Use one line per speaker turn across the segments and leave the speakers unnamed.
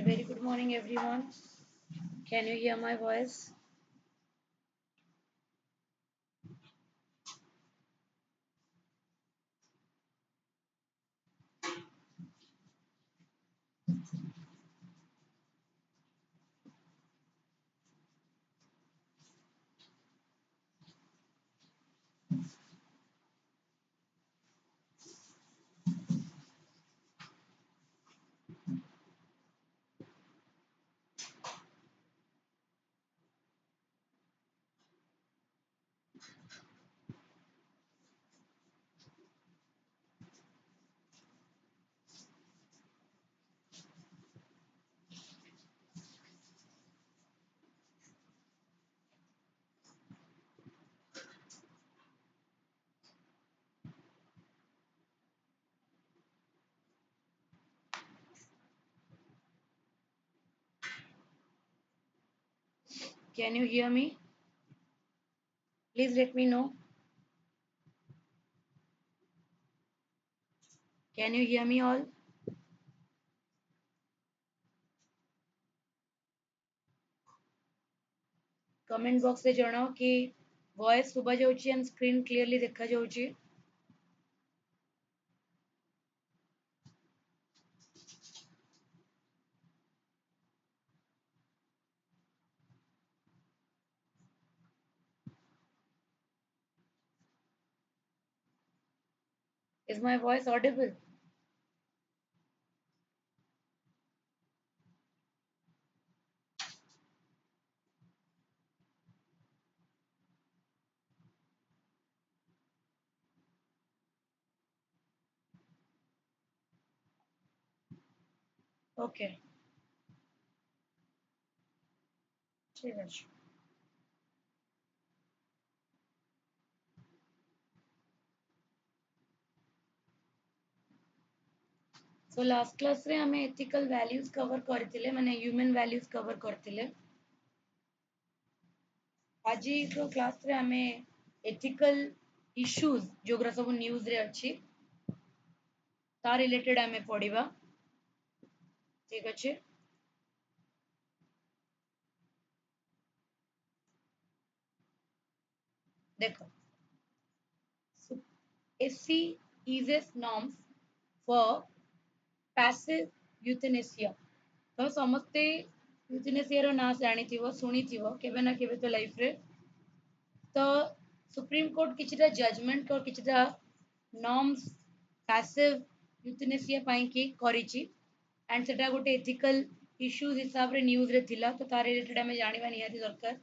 very good morning, everyone. Can you hear my voice? Can you hear me? Please let me know. Can you hear me all? Comment box रे जणाओ कि voice सुबह जाउची and screen clearly देखा जाउची. Is my voice audible? Okay. ঠিক আছে. So last class रे हमें ethical values cover करथिले माने human values cover करथिले. आज को क्लास रे हमें ethical issues जोग्रा सब न्यूज रे अछि ता रिलेटेड हमें पढ़िबा. ठीक अछि. देखो SC eases norms for passive euthanasia. तो समस्ते यूथनेसिया रो नाम जानिथिबो सुनिथिबो केबे ना केबे तो लाइफ रे तो सुप्रीम कोर्ट किछटा जजमेंट और किछटा नॉर्म्स पैसिव यूथनेसिया पाई की करिछि एंड सेटा गोटे एथिकल इश्यूज हिसाब रे न्यूज रे थिला तो तार रिलेटेड हमें जानिबा निहाती दरकार.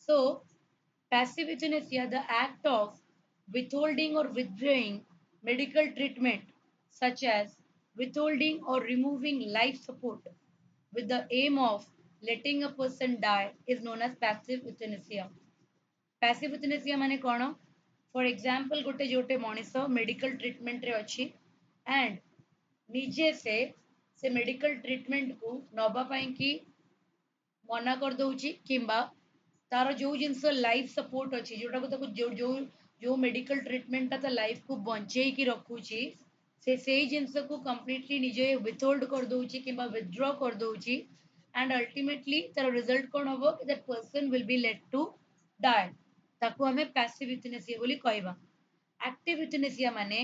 So, passive euthanasia, the act of withholding or withdrawing medical treatment, such as withholding or removing life support, with the aim of letting a person die, is known as passive euthanasia. Passive euthanasia माने कौन? For example, गोटे Jote Manish medical treatment रे अच्छी and निजे से medical treatment को नबा पाई की मना कर दउची किंबा तार जो जिनस लाइफ सपोर्ट अच्छी जोटा को जो जो जो मेडिकल ट्रीटमेंट ता लाइफ को बंचेई की रखुची से जिनस को कंप्लीटली निजे विथहोल्ड कर दउची किंबा विथड्रॉ कर दउची एंड अल्टीमेटली तार रिजल्ट कोन होबो कि that person will be let to die ताको हमें पैसिव यूथनेसिया बोली कहबा. एक्टिव यूथनेसिया माने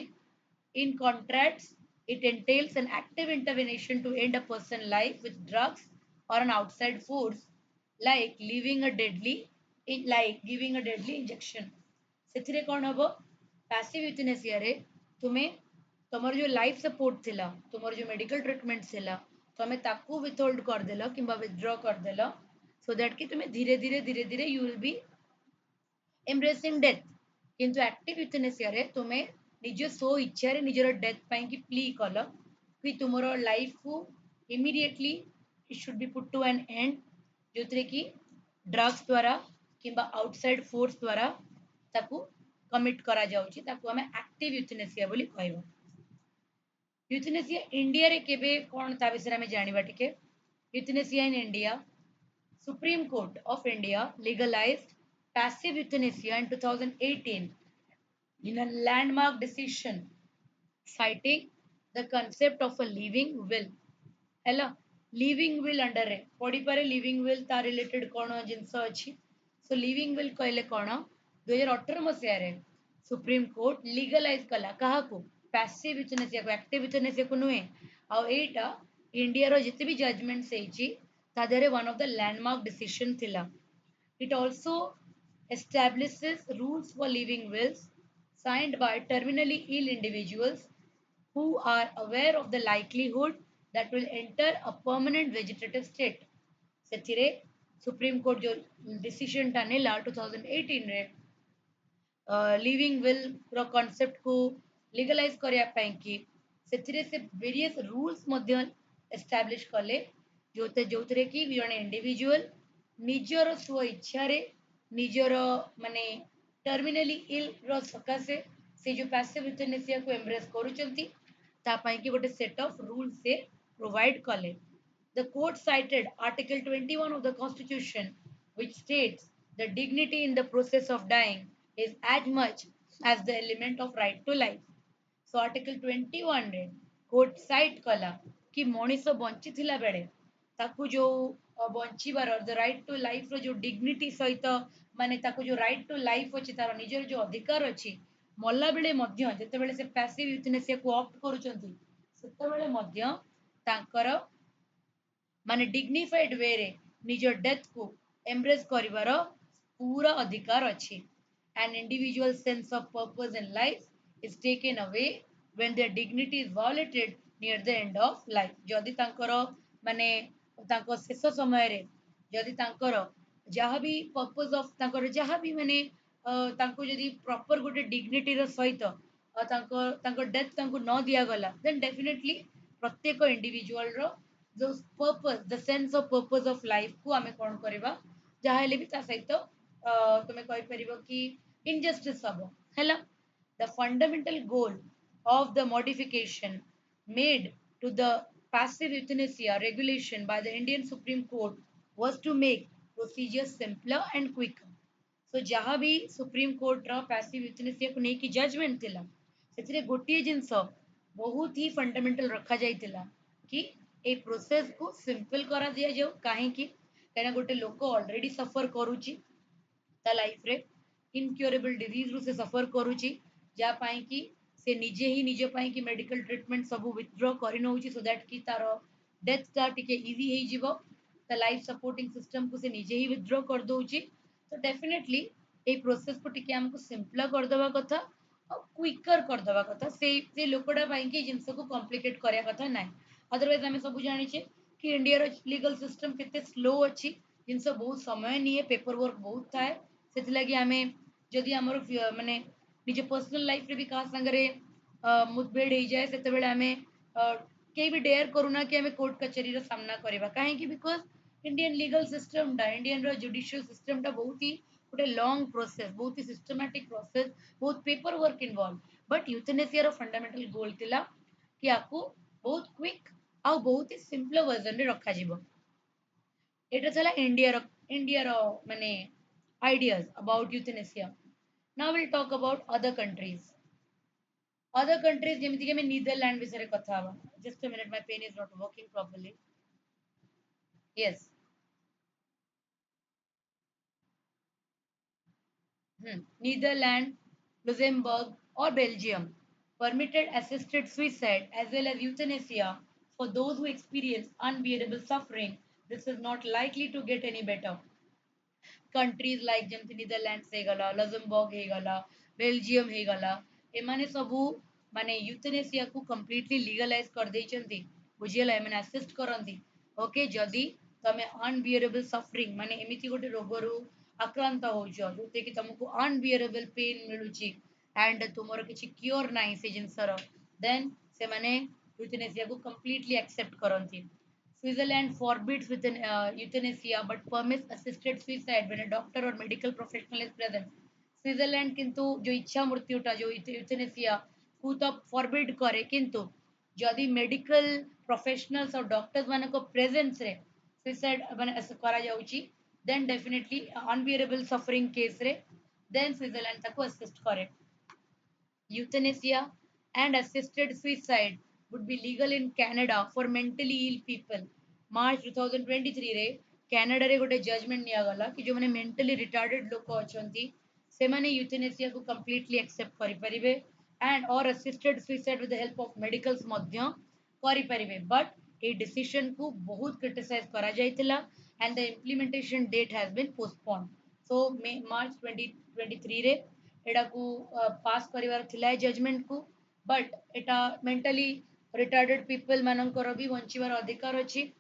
in contrast, it entails an active intervention to end a person's life with drugs or an outside force, like giving a deadly injection. ସେଥିରେ କ'ଣ ହବ passive euthanasia ରେ ତୁମେ ତମର जो लाइफ सपोर्ट थिला तुमर जो मेडिकल ट्रीटमेंट थिला तमे ताकू विथहोल्ड करदेल किंबा विथड्रॉ करदेल सो दैट कि तुमे धीरे धीरे you will be embracing death. किंतु एक्टिव यूथनेसिया रे तुमे निज सो इच्छा रे निजर डेथ पाई की प्ली कल कि तुमरो लाइफ को immediately it should be put to an end जोतरे कि ड्रग्स द्वारा किंबा आउटसाइड फोर्स द्वारा ताकू कमिट करा जाउची ताकू हमें एक्टिव यूथनेसिया बोली कहबो. यूथनेसिया इंडिया रे केबे कोन ता विषय में जानिबा टिके. Euthanasia in India Supreme Court of India legalized passive euthanasia in 2018 in a landmark decision citing the concept of a living will. ହେଲା लिविंग विल अंडर रे पड़ी पारे लिविंग विल ता रिलेटेड कौन जिनस अच्छी सो लिविंग विल कहले कौन 2018 मसीह रे सुप्रीम कोर्ट लीगलाइज कला कहा को पैसिव यूथनेसिया को एक्टिव यूथनेसिया को नुहे आ एटा इंडिया रो जिते भी जजमेंट सेची ता देरे one of the landmark decision थिला it also establishes rules for living wills signed by terminally ill individuals who are aware of the likelihood that will enter a permanent vegetative state. ସେଥିରେ supreme court जो decision टा नेला 2018 रे living will row concept को legalise करिया ପାଇଁ कि ସେଥିରେ से वेरियस रूल्स मध्य एस्टैब्लिश कले जोथरे कि जने इंडिविजुअल निजर स्व इच्छा रे निजर माने टर्मिनली इल रो सकासे से जो पैसिव यूथनेसिया को एम्ब्रेस करूचंती ता ପାଇଁ कि गोटे सेट ऑफ रूल से प्रोवाइड कले the court cited Article 21 of the Constitution, which states the dignity in the process of dying is as much as the element of right to life. So Article 21 रे court cite कला कि Manish bunchy बेले ताकू जो बंचीबार the right to life रो जो dignity सहित माने ताकू जो राइट टू लाइफ अछि तार निजर जो अधिकार अछि मल्ला बेले मध्य जते बेले से पैसिव यूथनेसिया को ऑप्ट करूचंती सेते बेले मध्य तांकर माने डिग्निफाइड वे रे निजर डेथ को एम्ब्रेस करिवार पूरा अधिकार अछि an individual sense of purpose in life is taken away when their dignity is violated near the end of life जदि तांकर माने तांको शेष समय रे जदि तांकर जहाँ भी पर्पस ऑफ तांकर जहाँ भी माने तांको जदि प्रॉपर गोटे डिग्निटी रो सहित तांको तांको डेथ तांको न दिया गला देन डेफिनेटली प्रत्येक इंडिविजुअल रो जो purpose the sense of purpose of life को आमे कोन करबा जहाँ हेले भी ता सहित तुमे कहि परिबो कि इनजस्टिस हबो हैला the fundamental goal of the modification made to the passive euthanasia regulation by the Indian Supreme Court was to make procedures simpler and quicker. So जहाँ भी सुप्रीम कोर्ट रा पैसिव यूथनेसिया को नेकी जजमेंट थिला सेथिरे गोटिए जिंस बहुत ही fundamental रखा जाइतिला कि a process को सिंपल करा दिया जाऊ काहे कि कहना गोटे लोक ऑलरेडी सफर करूची ता लाइफ रे इनक्योरेबल डिजीज रु से सफर करूची जा पाई कि से निजे ही निजे पाई कि मेडिकल ट्रीटमेंट सब विथड्रॉ करि नउची सो दैट कि तार डेथ ता टिके इजी हे जिवो ता लाइफ सपोर्टिंग सिस्टम को से निजे ही विथड्रॉ कर दउची तो डेफिनेटली ए प्रोसेस को टिके हमको सिंपल कर दवा कथा और क्विकर कर दवा कथा से लोकडा पाई कि जिंस को कॉम्प्लिकेट करया कथा नै अदरवाइज हमें सब जानि छे कि इंडिया रो लीगल सिस्टम केते स्लो अछि जिंस बहुत समय निये पेपर वर्क बहुत थाए सेति लागि हमें जदि हमर माने निजे पर्सनल लाइफ रे भी का संगरे मुठभेड़ हो जाए सेते बेले हमें के भी डेयर करूना कि हमें कोर्ट कचेरी रो सामना करबा काहे कि बिकॉज़ इंडियन लीगल सिस्टम डा इंडियन रो जुडिशियल सिस्टम डा बहुत ही गोटे लॉन्ग प्रोसेस बहुत ही सिस्टमैटिक प्रोसेस बहुत paper work involve but euthanasia रो फंडामेंटल गोल थिला कि आपको बहुत क्विक आ बहुत ही सिंपल वर्जन रे रखा जीवो एटा चला इंडिया रो माने ideas about euthanasia. Now we'll talk about other countries. Other countries ଯେମିତି କି ଆମେ नीदरलैंड विषय କଥା हवा. Just a minute, my pen is not working properly. Yes. Netherlands, Luxembourg, or Belgium permitted assisted suicide as well as euthanasia for those who experience unbearable suffering. This is not likely to get any better. Countries like जमती Netherlands हे गला Luxembourg हे गला Belgium हे गला एमाने सबु माने euthanasia को completely legalise कर देचंती बुझियला एमाने असिस्ट करंती ओके जदी तमे अनबियरेबल सफरिंग माने एमिति गोटे रोगरु आक्रांत होजो जोते कि तुमको अनबियरेबल पेन मिलुची एंड तुमरो किछि क्योर नाही से जिंसर देन से माने यूथनेसिया को कंप्लीटली एक्सेप्ट करंती Switzerland forbids euthanasia but permits assisted suicide when a doctor or medical professional is present. Switzerland किंतु जो इच्छा मृत्युटा जो euthanasia को तो forbid करे किंतु जदि मेडिकल प्रोफेशनल्स और डॉक्टर्स मानको प्रेजेंस रे सुसाइड माने करा जाउची then definitely unbearable suffering case रे देन स्विट्जरलैंड ताको असिस्ट करे euthanasia and assisted suicide would be legal in Canada for mentally ill people. March 2023 रे कनाडा रे गोटे जजमेंट निया गला कि जो माने मेंटली रिटार्डेड लोक अछंती से माने यूथेनेसिया को कंप्लीटली एक्सेप्ट करि परिबे एंड और assisted suicide with the help of medicals मध्य करि परिबे बट ए डिसीजन को बहुत क्रिटिसाइज करा जायतिला and the implementation date has been postponed so May March 2023 रे एडा को पास करिवार थिला जजमेंट को but Etah mentally retarded people मानकर भी बंचिबार अधिकार अछि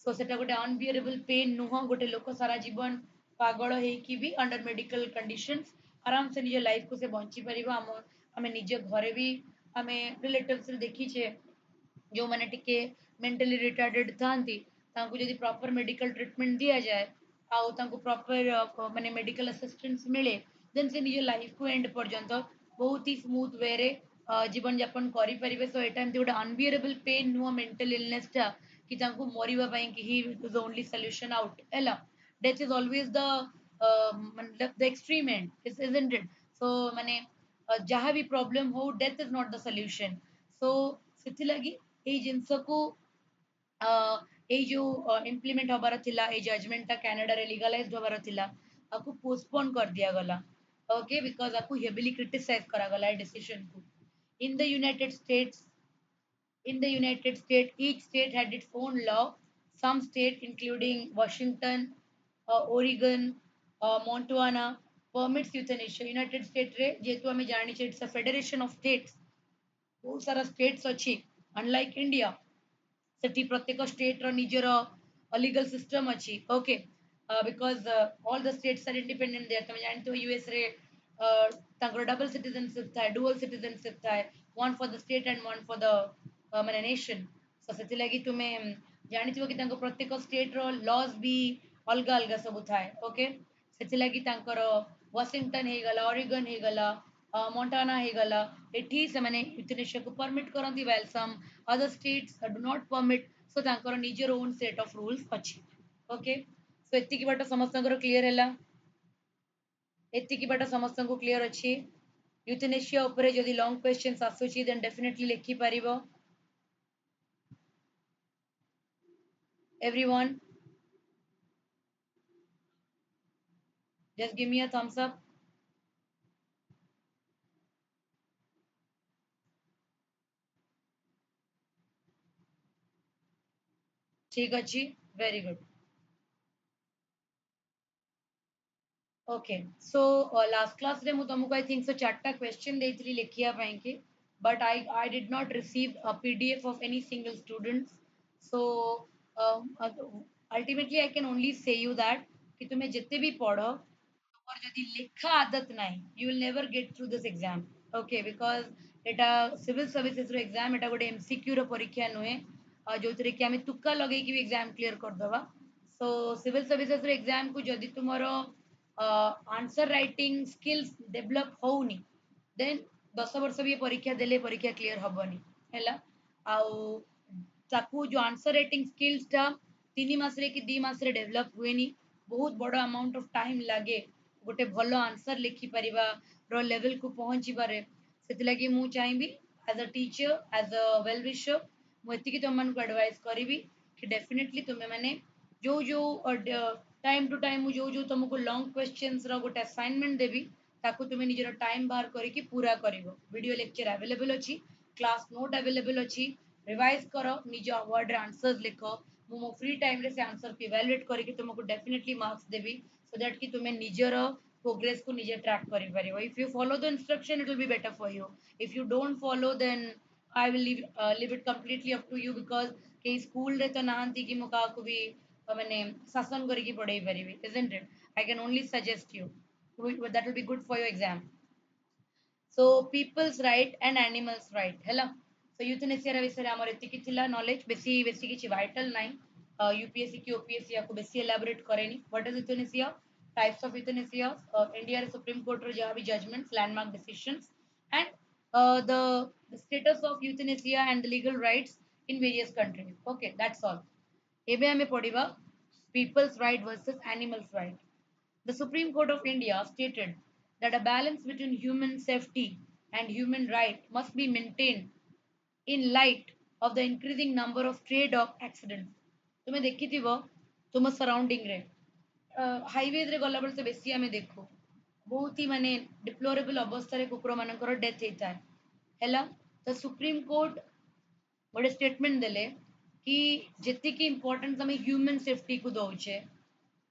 सो सेटा गोटे अनबियरेबल पेन नुह गोटे लोक सारा जीवन पागल होइकी भी अंडर मेडिकल कंडीशंस आराम से निज लाइफ को से बंची परिबा आमे निज घरे भी आमे रिलेटिव्स रे देखी छे जो माने टिके मेंटली रिटार्डेड थांती तांको जदी प्रॉपर मेडिकल ट्रीटमेंट दिया जाए आउ तांको प्रॉपर माने मेडिकल असिस्टेंस मिले देन से निज लाइफ को एंड पर्यंत बहुत ही स्मूथ वे रे जीवन यापन करि परिबे सो एटा एमती गोटे अनबियरेबल पेन नुह मेंटल इलनेस टा कि तांको मरिबा पई कि he is the only solution out एला डेथ इज ऑलवेज द मतलब the extreme and isn't it so माने जहाँ भी प्रॉब्लम हो death is not the solution so सेथि लगी एई जिंस को एई जो इम्प्लीमेंट हबार थिला ए जजमेंट ता कनाडा रे लीगलाइज्ड हबार थिला आकु पोस्टपोन कर दिया गला ओके बिकॉज आकु हेवीली क्रिटिसाइज करा गला ए डिसीजन को in the united states in the United States, each state had its own law. Some states, including Washington, Oregon, Montana, permits euthanasia. United States रे जेतु हमें जानी चाहिए it's a federation of states. बहुत सारा states अच्छी. Unlike India, ସେଠି ପ୍ରତ୍ୟେକ state ର ନିଜର legal system ଅଛି okay because all the states are independent there ତମେ ଜାଣିଥିବ यूएस ରେ ତାଙ୍କର double citizenship ଥାଏ dual citizenship ଥାଏ one for the state and one for the ମାନେ nation so ସେଥିଲାଗି ତୁମେ ଜାଣିଥିବ କି ତାଙ୍କ ପ୍ରତ୍ୟେକ state ର laws ବି ଅଲଗା ଅଲଗା ସବୁ ଥାଏ okay ସେଥିଲାଗି ତାଙ୍କର ୱାଶିଂଟନ ହେଇଗଲା ଅରିଗନ ହେଇଗଲା Montana ହେଇଗଲା ଏଠି ସେମାନେ ୟୁଥେନେସିଆ କୁ permit କରନ୍ତି while some other states do not permit so ତାଙ୍କର ନିଜର own set of rules ଅଛି okay so ଏତିକି ବାଟ ସମସ୍ତଙ୍କର କ୍ଲିୟର ହେଲା ଏତିକି ବାଟ ସମସ୍ତଙ୍କୁ କ୍ଲିୟର ଅଛି ୟୁଥେନେସିଆ ଉପରେ ଯଦି ଲଙ୍ଗ क्वेश्चंस ଆସୁଛି then definitely ଲେଖି ପାରିବ everyone just give me a thumbs up ठीक ଅଛି very good okay so last class रे ମୁଁ ତମକୁ I think so ଚାरଟା question ଦେଇଥିଲି ଲେଖିବା ପାଇଁ କି but I did not receive a PDF of any single student so ultimately I can only say you that कि तुम्हें जितने भी पढ़ो और यदि लिखा आदत नहीं you will never get through this exam okay because Etah civil services रो एग्जाम एटा गोटे एमसीक्यू रो परीक्षा नुहे जोथिरे कि आमे तुक्का लगे कि एग्जाम क्लियर कर दवा सो सिविल सर्विसेज रो एग्जाम को जदि तुमरो आंसर राइटिंग स्किल्स डेवलप होउनी देन 10 वर्ष भी परीक्षा देले परीक्षा क्लियर हबनी हैला आउ ताकू जो आंसर राइटिंग स्किल्स टा 3 मास रे कि 2 मास रे डेवलप हुएनी बहुत बड़ अमाउंट ऑफ टाइम लागे गोटे भलो आंसर लिखि परिबा रो लेवल को पहुंची बारे सेतिलागी मु चाहबी as a teacher as a well wisher मु एतिकी तुम मन को एडवाइस करिवि कि डेफिनेटली तुमे माने जो जो टाइम टू टाइम जो जो तुमको लॉन्ग क्वेश्चंस रो गोटे असाइनमेंट देबी ताकू तुमे निजर टाइम बाहर करिकी पूरा करिवो वीडियो लेक्चर अवेलेबल अछि क्लास नोट अवेलेबल अछि रिवाइज करो निज वर्ड रे आंसर्स लिखो मु मो फ्री टाइम रे से आंसर को इवैल्यूएट करके तुमको definitely marks Devi so that कि तुम्हें निजर प्रोग्रेस को निजे ट्रैक करि परिबो if you follow the instruction it will be better for you if you don't follow then I will leave it completely up to you because के school रे तो नाहंती कि मु का को भी माने शासन करिकी पढ़ाई परिबी isn't it I can only suggest you that will be good for your exam so people's right and animals right hela so euthanasia रा विषय हमर एतिकी थिला नॉलेज बेसी बेसी किछि वाइटल नाइ यूपीएससी की ओपीएससी या को बेसी एलाबोरेट करेनी what is euthanasia types of euthanasia india supreme court रो जहाँ भी judgments landmark decisions and the status of euthanasia and the legal rights in various countries okay that's all एबे हमें पढ़िबा people's right versus animals right the Supreme Court of India stated that a balance between human safety and human right must be maintained in light of the increasing number of stray dog accidents. तुम्हें देखिथिबो तुम surrounding रे highway रे गला बेले तो बेसी आमे देखो बहुत ही माने डिप्लोरेबल अवस्था रे कुकुर मानकर डेथ होता है हैला। तो सुप्रीम कोर्ट गोटे स्टेटमेंट देले कि जेति की इम्पोर्टेंस हमें ह्यूमन सेफ्टी को दौचे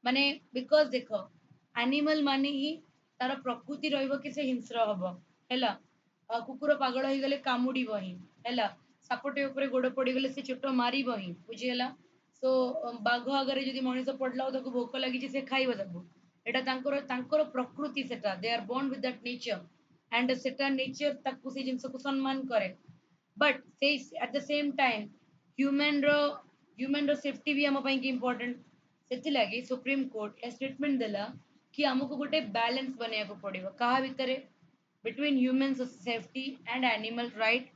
माने बिकॉज देख एनिमल माने ही तार प्रकृति रहिबो कि से हिंस्र हबो हैला। कुकुर पागल हो गले कामुड़िबो ही हैला। सापटे ऊपर गोड़ पड़ी गले से चोट मारिबो ही बुझिहेला। सो बाघ आगे जदि मनीष पड़ला ताको भोक लगी से खाइबो ताको एटा तांकर तांकर प्रकृति सेटा they are born with that nature and सेटा नेचर ताको से जिंस को सम्मान करे बट से at the same time human रो सेफ्टी भी हम ପାଇଁ କି इम्पोर्टेंट सेति लागि सुप्रीम कोर्ट ए स्टेटमेंट देला कि हमको गोटे बैलेंस बनिया को पड़िबो कहा भितरे between human safety and animal right.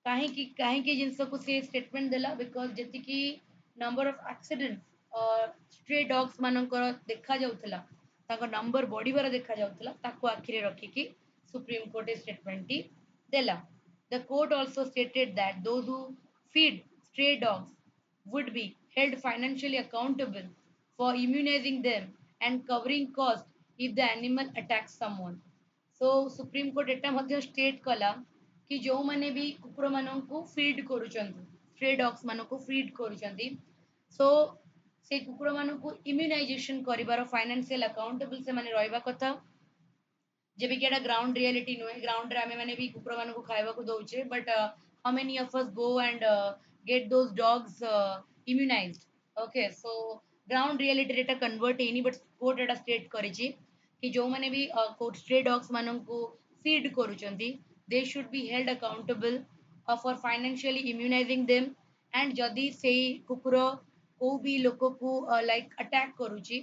कहीं की जिनस को से स्टेटमेंट देला बिकॉज जति की नंबर ऑफ एक्सीडेंट और स्ट्रे डॉग्स मानकर देखा जाउथला ताको नंबर बढ़िबार देखा जाउथला ताको आखिरे रखी कि सुप्रीम कोर्ट स्टेटमेंट टी देला। The court also stated that those who feed stray dogs would be held financially accountable for immunizing them and covering costs if the animal attacks someone. So Supreme Court Etah Madhya state कला कि जो माने भी कुकुर मानन को feed करूचंती stray dogs मानन को फीड करूचंती सो से कुकुर मानन को इम्यूनाइजेशन करिवार फाइनेंशियल अकाउंटेबल से माने रहबा कथा जेबे कि एटा ग्राउंड रियलिटी नुहे ग्राउंड रे आमे माने भी कुकुर मान को खाइबा को दउचे but how many of us go and get those dogs immunised okay. So ground reality रे एटा कन्वर्ट हेनी बट कोर्ट एटा स्टेट करिछि कि जो माने भी कोर्ट स्ट्रे डॉग्स मानन को फीड करूचंती they should be held accountable for financially immunising them and जदि सेही कुकुर को भी लोक को लाइक अटैक करूची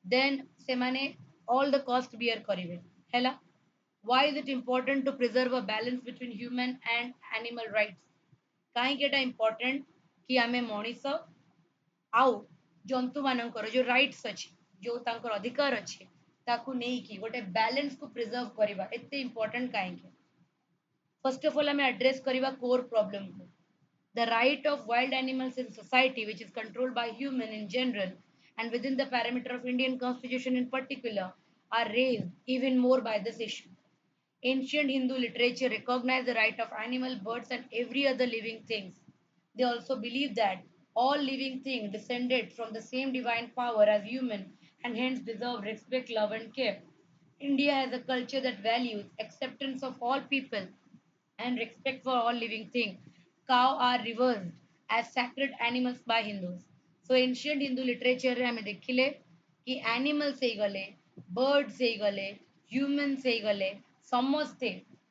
देन से माने all the cost bear करिवे हैला। why is it important to preserve a balance between human and animal rights काहे केटा important कि आमे मनीष आउ जंतु मानकर जो राइट्स अछि जो तांकर अधिकार अछि ताकू नै कि गोटे बैलेंस को प्रिजर्व करबा एते important काहे के फर्स्ट ऑफ ऑल आमे एड्रेस करबा कोर प्रॉब्लम को the right of wild animals in society which is controlled by human in general and within the parameter of Indian constitution in particular are raised even more by this issue. Ancient Hindu literature recognized the right of animal, birds, and every other living things. They also believe that all living things descended from the same divine power as human and hence deserve respect, love, and care. India has a culture that values acceptance of all people and respect for all living things. Cow are revered as sacred animals by Hindus. So ancient Hindu literature रे हमें देखिले कि animals ହେଇଗଲେ birds ହେଇଗଲେ humans ହେଇଗଲେ ସମସ୍ତେ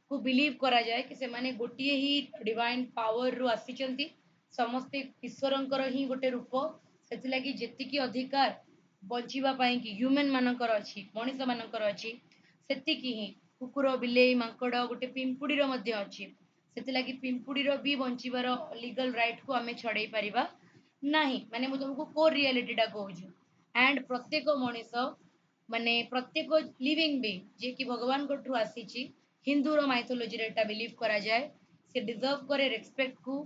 को believe करा जाए कि से माने गोटिए ही डिवाइन पावर रु आसीचंती समस्ते ईश्वरंकर ही गोटे रूप सेति लागि जेति की अधिकार बचिबा पाई कि ह्यूमन मानकर अछि मनुष्य मानकर अछि सेति की ही कुकुर बिलेई मांकड़ गोटे पिंपुड़ी रो मध्य अछि सेति लागि पिंपुड़ी रो भी बंचिबार लीगल राइट को हमें छड़ाई परिबा नाही माने मु तुमको कोर रियलिटी टा कहूछु एंड प्रत्येक मनुष्य माने प्रत्येक लिविंग बीइंग जे कि भगवान को थ्रू आसीची हिंदू रो माइथोलॉजी रे एटा बिलीव करा जाए से डिजर्व करे रेस्पेक्ट को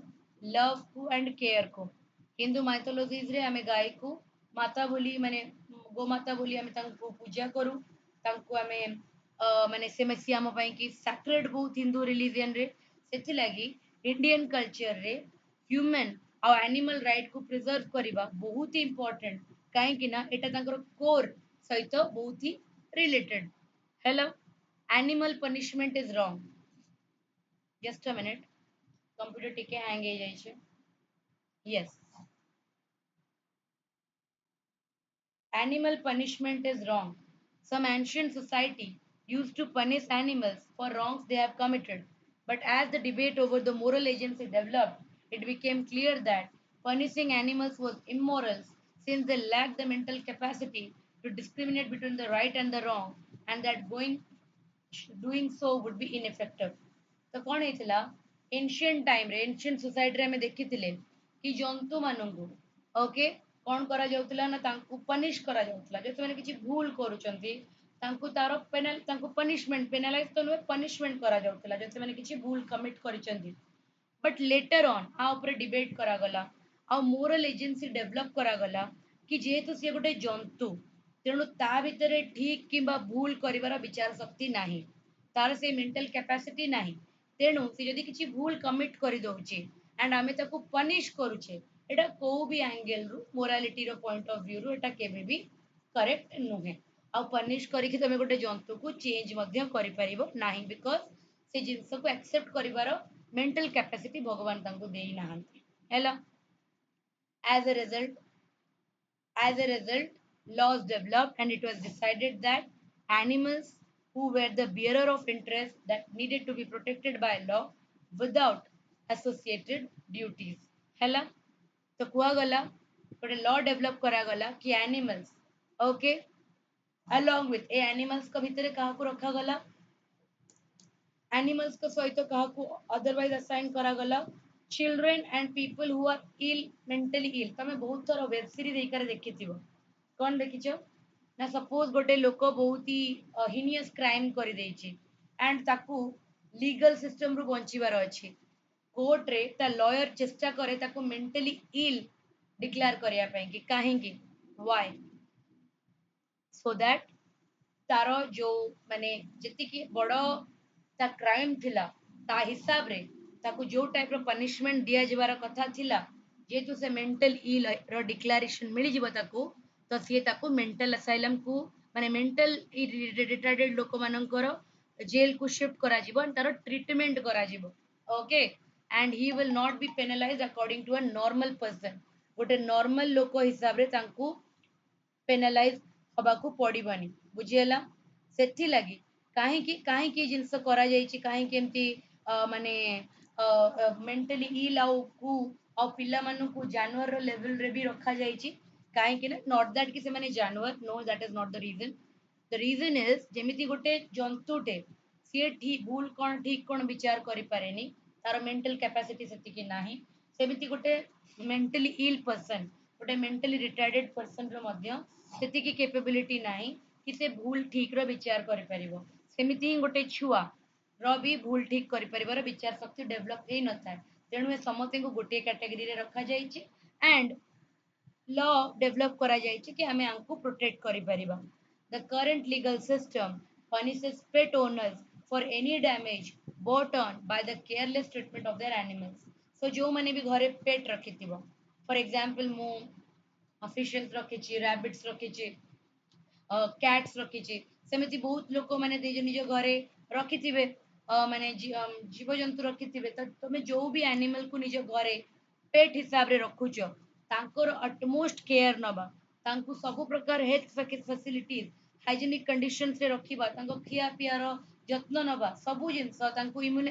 लव को एंड केयर को हिंदू माइथोलॉजीज रे हमें गाय को माता बोली माने गो माता बोली हमें तांको पूजा करू तांको हमें माने से मेसी हम पई कि सैक्रेड बहुत हिंदू रिलीजन रे सेति लागि इंडियन कल्चर रे ह्यूमन और एनिमल राइट को प्रिजर्व करबा बहुत ही इंपोर्टेंट काहे कि ना एटा तांकर कोर सहित बहुत ही related hello. Animal punishment is wrong just a minute computer टिके हैंग हो जाय छै yes animal punishment is wrong. Some ancient society used to punish animals for wrongs they have committed. But as the debate over the moral agency developed, it became clear that punishing animals was immoral since they lacked the mental capacity to discriminate between the right and the wrong, and that doing so would be ineffective. तो कौन ହେଇଥିଲା ancient time रे ancient society रे हमें देखिथिले कि जंतु मानंगु okay कौन करा जाउतला ना तांकु पनिश करा जाउतला जे माने किछि भूल करूचंती तांकु तार तांकु पनिशमेंट पेनलाइज तो नुहे पनिशमेंट करा जाउतला जे माने किछि भूल कमिट करिचंती बट लेटर ऑन आ ऊपर डिबेट करागला आ मोरल एजेंसी डेवलप करागला कि जेहेतु सी गोटे जंतु तेणु ता भितर ठीक किंबा भूल करिवार विचार शक्ति नाही तार से मेंटल कैपेसिटी नाही तेणु सी जदि किछि भूल कमिट करि दउचे एंड आमे ताको पनिश करूचे एटा को भी एंगल रु मोरालिटी रो पॉइंट ऑफ व्यू रु एटा केबे भी करेक्ट नुहे आ पनिश करिकि तमे गोटे जंतु को चेंज मध्य करि परिबो नाही बिकॉज़ से जिंस को एक्सेप्ट करिवार मेंटल कैपेसिटी भगवान तांको देई नाहंती हैला as a result as a result laws developed and it was decided that animals who were the bearer of interest that needed to be protected by law without associated duties हैला तो कुआ गला गोटे law develop करा गला कि animals okay along with A animals का भितर कहा को रखा गला animals को सहित कहा को otherwise assign करा गला children and people who are ill mentally ill तमे बहुत थोड़ा वेब सीरीज देकर देखिथिबो कौन देखिछो ना सपोज गोटे लोक बहुत ही हिनियस क्राइम कर देछि एंड ताकू लीगल सिस्टम रु बंचिबार अछि कोर्ट रे ता लॉयर चेष्टा करे ताकू मेंटली इल डिक्लेयर करिया पई कि काहे कि व्हाई सो दैट तारो जो माने जति कि बड़ो ता क्राइम थिला ता हिसाब रे ताकू जो टाइप रो पनिशमेंट दिया जबार कथा थिला जेतु से मेंटल इल रो डिक्लेरेशन मिली जिवो ताकू तो सी ताकू मेंटल असाइलम को माने मेंटल रिटार्डेड लोक मानकर जेल को शिफ्ट करा जिवो एंड तारो ट्रीटमेंट करा जिवो okay and he will not be penalised according to a normal person गोटे नॉर्मल लोक हिसाब रे तांकू पेनालाइज हबाकू पड़िबनी बुझीला सेथि लगी काहे की जिंस करा जाईची काहे की एमती माने मेंटली इल आउ को आ पिला मानु को जानवर रो लेवल रे भी रखा जाईची काहे की ना नॉट दैट कि से माने जानवर no that is not the reason is जेमिति गोटे जंतुटे सी ठीक भूल कोन ठीक कोन विचार करि पारेनी तार मेंटल कैपेसिटी सेति कि नाही सेमिति गोटे मेंटली इल पर्सन गोटे मेंटली रिटार्डेड पर्सन रो मध्य सेति की कैपेबिलिटी नाही कि से भूल ठीक रो विचार करि परिबो सेमिति ही गोटे छुआ रो भी भूल ठीक करि परिबार विचार शक्ति डेवलप हे न थाए तेणु ए समस्त को गोटे कैटेगरी रे रखा जाईची एंड लॉ डेवलप करा जाईची कि हमें आंको प्रोटेक्ट करि परिबा the current legal system punishes pet owners for any damage brought on by the careless treatment of their animals so जो माने भी घरे पेट रखिथिबो फॉर एग्जांपल मु फिशेस रखिछि रैबिट्स रखिछि कैट्स रखिछि सेमिति बहुत लोक माने निज निज घरे रखिथिबे माने जीव जंतु रखिथिबे तो तमे जो भी एनिमल को निज घरे पेट हिसाब रे रखुछ तांकर अटमोस्ट केयर नबा तांकु सब प्रकार हेल्थ फैसिलिटीज हाइजीनिक कंडीशंस रे रखिबा तांको खिया पियार जत्न नबा सब जिंस तांकु इम्यून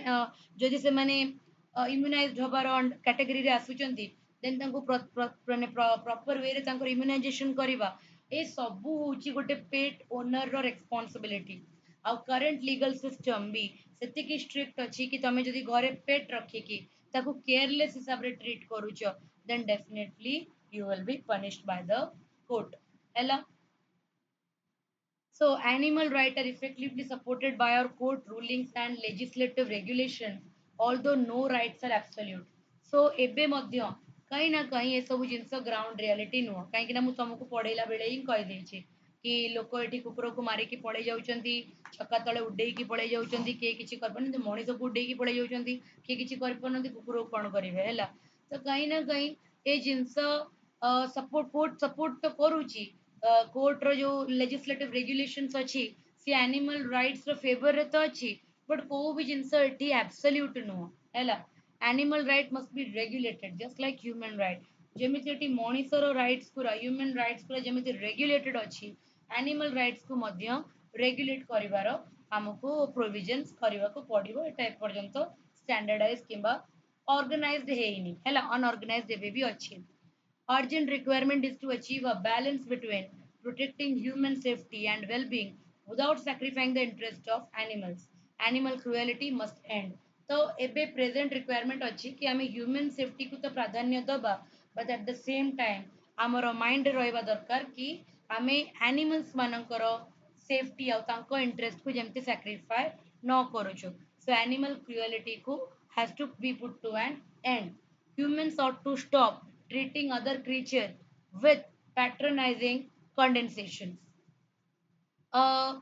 जदि से माने इम्यूनाइज्ड हबार कैटेगरी रे आसुचंती देन तांको माने प्रॉपर वे रे तांकर इम्यूनाइजेशन करिबा ए सबू होची गोटे पेट ओनर रो रिस्पांसिबिलिटी आ करंट लीगल सिस्टम भी सेति की स्ट्रिक्ट अछि कि तमे जदि घरे पेट रखी कि ताको केयरलेस हिसाब रे ट्रीट करूछ then definitely you will be punished by the court hela so animal rights are effectively supported by our court rulings and legislative regulations, although no rights are absolute. So एबे मध्य कहीं ना कहीं ये सब जिनस ground reality नुह कहीं ना मुझे तुमको पढ़ेला बेले ही कहि देछि कि लोक एठी कुकुर को मारिकी पळेई जाउचंती छक्का तळे उड्डेईकी पळेई जाउचंती के किछि करबन मଣିଷ को उड्डेईकी पळेई जाउचंती के किछि करपनंती कुकुर को कोन करिवे हैला तो कहीं ना कहीं ए जिनस सपोर्ट कोर्ट सपोर्ट तो करूची कोर्ट रो जो लेजिस्लेटिव रेगुलेशंस अछि सी एनिमल राइट्स रो फेवर रे तो अछि बट को भी जिंस एठी एब्सोल्यूट नो हैला animal right must be regulated just like human right जेमिति एठी मଣିଷ रो राइट्स पुरा ह्यूमन राइट्स पुरा जेमिति रेगुलेटेड अछि एनिमल राइट्स को मध्य रेगुलेट करिवार हमको प्रोविजंस करबा को पड़िबो एटा ए पर्यंत स्टैंडर्डाइज किबा ऑर्गेनाइज्ड हेइनी हैला अनऑर्गेनाइज्ड एबे भी अछि urgent requirement is to achieve a balance between protecting human safety and well-being without sacrificing the interest of animals. Animal cruelty must end. तो एबे प्रेजेंट रिक्वायरमेंट अछि कि हमें ह्यूमन सेफ्टी को तो प्राधान्य दबा but at the same time हमर माइंड रहबा दरकार कि हमें एनिमल्स मानकर सेफ्टी और तांको इंटरेस्ट को जेमते सैक्रिफाई न करूछु सो एनिमल क्रुएलिटी को has to be put to an end. Humans ought to stop treating other creatures with patronizing condescension.